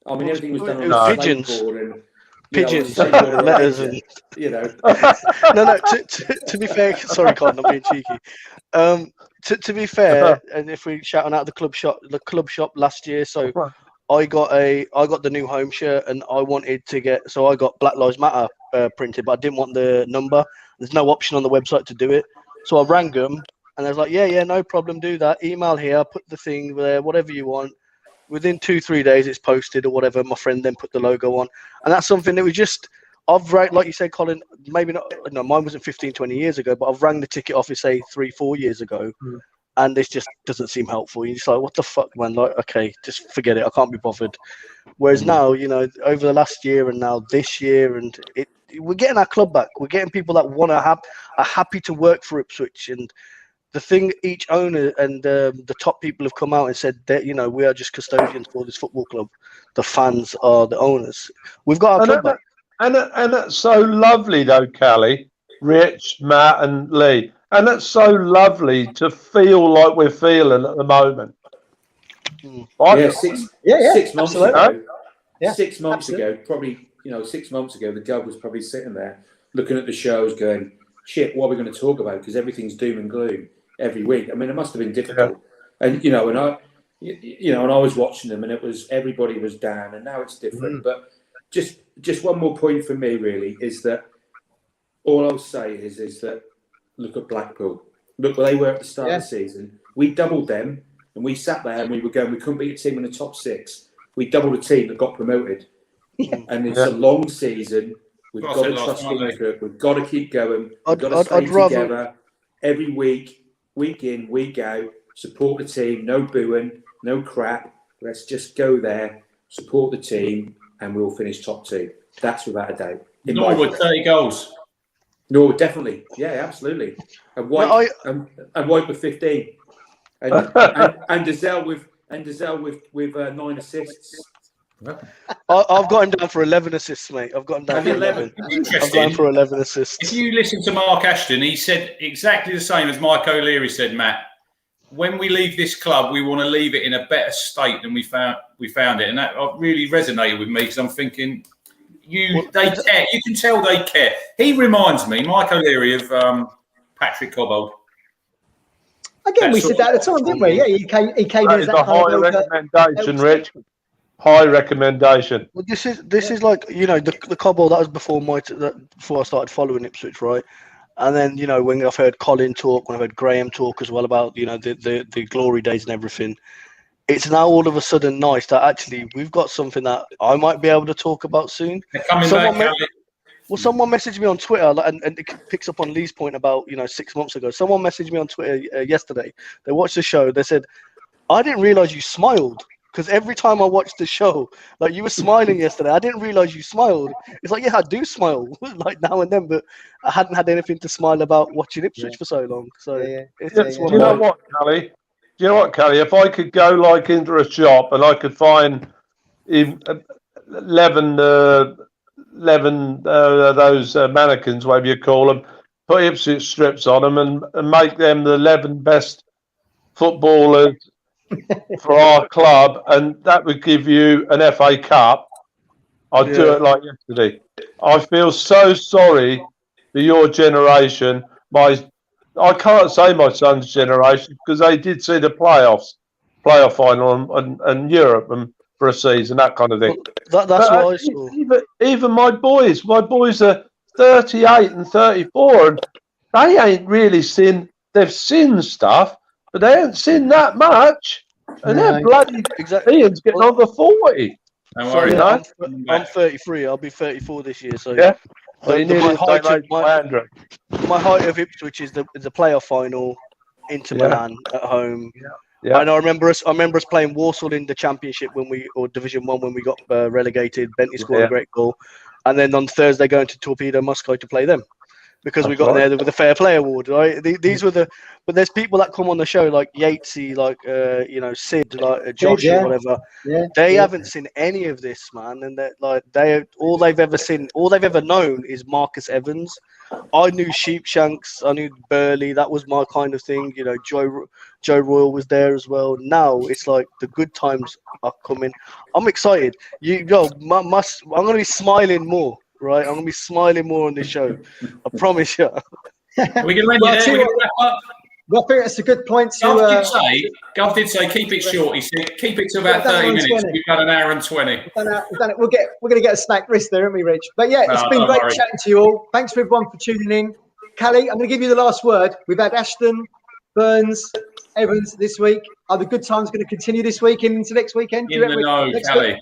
H: I mean, everything was done on
E: pigeons.
H: and
E: Pigeons,
H: You know,
E: letters, and
H: you know.
E: no. To be fair, sorry, Con, I'm being cheeky. To be fair, and if we shouting out the club shop last year, so I got the new home shirt, and I wanted to get, so I got Black Lives Matter printed, but I didn't want the number. There's no option on the website to do it, so I rang them, and I was like, yeah, no problem, do that. Email here, put the thing there, whatever you want. Within 2-3 days, it's posted or whatever. My friend then put the logo on, and that's something that we just. I've rang, like you said, Colin. Maybe not. No, mine wasn't 15-20 years ago, but I've rang the ticket office say 3-4 years ago, and this just doesn't seem helpful. You're just like, what the fuck, man? Like, okay, just forget it. I can't be bothered. Whereas now, you know, over the last year and now this year, and we're getting our club back. We're getting people that are happy to work for Ipswich. And the thing, each owner and the top people have come out and said that, you know, we are just custodians for this football club. The fans are the owners. We've got our club back.
G: And that's so lovely, though, Callie, Rich, Matt, and Lee. And that's so lovely to feel like we're feeling at the moment.
H: Yeah, 6 months ago.
B: Yeah,
H: 6 months ago, probably, you know, 6 months ago, the Gov was probably sitting there looking at the shows going, shit, what are we going to talk about? Because everything's doom and gloom every week. I mean, it must have been difficult. Yeah. And, you know, and I was watching them, and it was, everybody was down, and now it's different. But just one more point for me, really, is that all I'll say is that look at Blackpool. Look where they were at the start of the season. We doubled them, and we sat there and we were going, we couldn't beat a team in the top 6. We doubled a team that got promoted. And it's a long season. We've got to trust Inker. We've got to keep going. We've got to stay together every week, week in, week out, support the team, no booing, no crap. Let's just go there, support the team, and we'll finish top 2. That's without a doubt.
C: Norwood, 30 goals.
H: No, definitely. Yeah, absolutely. And White, and White with 15. And Dazelle with 9 assists.
E: I've got him down for 11 assists, mate. I've got him down for 11. I've got him for 11 assists.
C: If you listen to Mark Ashton, he said exactly the same as Mike O'Leary said, Matt. When we leave this club, we want to leave it in a better state than we found it. And that really resonated with me, because I'm thinking, they care. You can tell they care. He reminds me, Mike O'Leary, of Patrick Cobbold.
B: Again, we said that at the time, didn't we? Yeah, he came in as that
G: high recommendation, Rich. High recommendation.
E: Well, this is like, you know, the Cobbold, that was before before I started following Ipswich, right? And then, you know, when I've heard Colin talk, when I've heard Graham talk as well about, you know, the glory days and everything, it's now all of a sudden nice that actually we've got something that I might be able to talk about soon. Someone messaged me on Twitter, and it picks up on Lee's point about, you know, 6 months ago. Someone messaged me on Twitter yesterday. They watched the show. They said, I didn't realize you smiled. Because every time I watched the show, like, you were smiling yesterday. I didn't realize you smiled. It's like, yeah, I do smile, like, now and then, but I hadn't had anything to smile about watching Ipswich for so long. So,
G: do you know what, Callie? Do you know what, Callie? If I could go like into a shop and I could find 11 those mannequins, whatever you call them, put Ipswich strips on them and make them the 11 best footballers for our club, and that would give you an FA Cup. I'd do it like yesterday. I feel so sorry for your generation. I can't say my son's generation, because they did see the playoff final and Europe and for a season, that kind of thing.
E: That's what I saw.
G: Even my boys are 38 and 34, and they ain't really seen. They've seen stuff, but they ain't seen that much. And they're bloody Ian's getting over 40.
C: Don't worry.
E: So, I'm 33. I'll be 34 this year. So
G: yeah.
E: My height of Ipswich is the playoff final into Milan at home. Yeah. And I remember us playing Walsall in the Championship or Division 1 when we got relegated. Bentley scored a great goal, and then on Thursday going to Torpedo Moscow to play them. because we
G: That's
E: got
G: right.
E: there with the Fair Play Award, right? These were the, but there's people that come on the show like Yatesy, like Sid, like Josh
B: yeah.
E: or whatever.
B: Yeah,
E: They
B: yeah.
E: haven't seen any of this, man, and that all they've ever known is Marcus Evans. I knew Sheepshanks, I knew Burley. That was my kind of thing. Joe Royal was there as well. Now it's like the good times are coming. I'm excited. I'm going to be smiling more, right? I'm going to be smiling more on this show. I promise you.
C: We can end
B: Well,
C: it
B: I'll
C: there.
B: tell
C: We
B: you
C: can wrap up.
B: Well, I think that's a good point to.
C: Gov did say keep it short. He said keep it to about 30 minutes.
B: 20.
C: We've got an hour and 20.
B: We've done it. We're going to get a snack wrist there, aren't we, Rich? But yeah, it's
C: No,
B: been
C: don't
B: great
C: worry.
B: chatting to you all. Thanks for everyone for tuning in. Callie, I'm going to give you the last word. We've had Ashton, Burns, Evans this week. Are the good times going to continue this week and into next weekend?
C: In the know, Callie.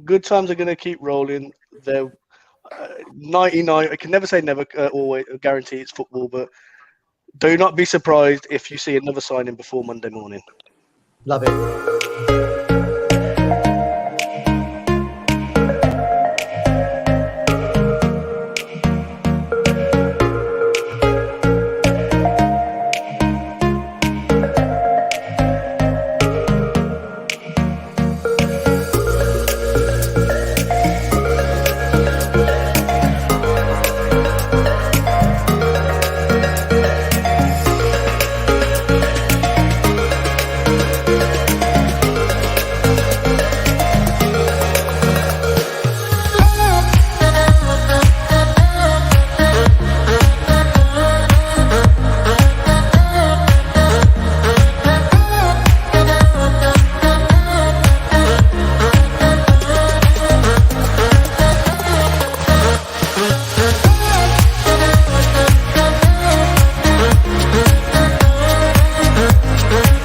E: Good times are going to keep rolling. They're 99. I can never say never. Always guarantee it's football, but do not be surprised if you see another signing before Monday morning.
B: Love it.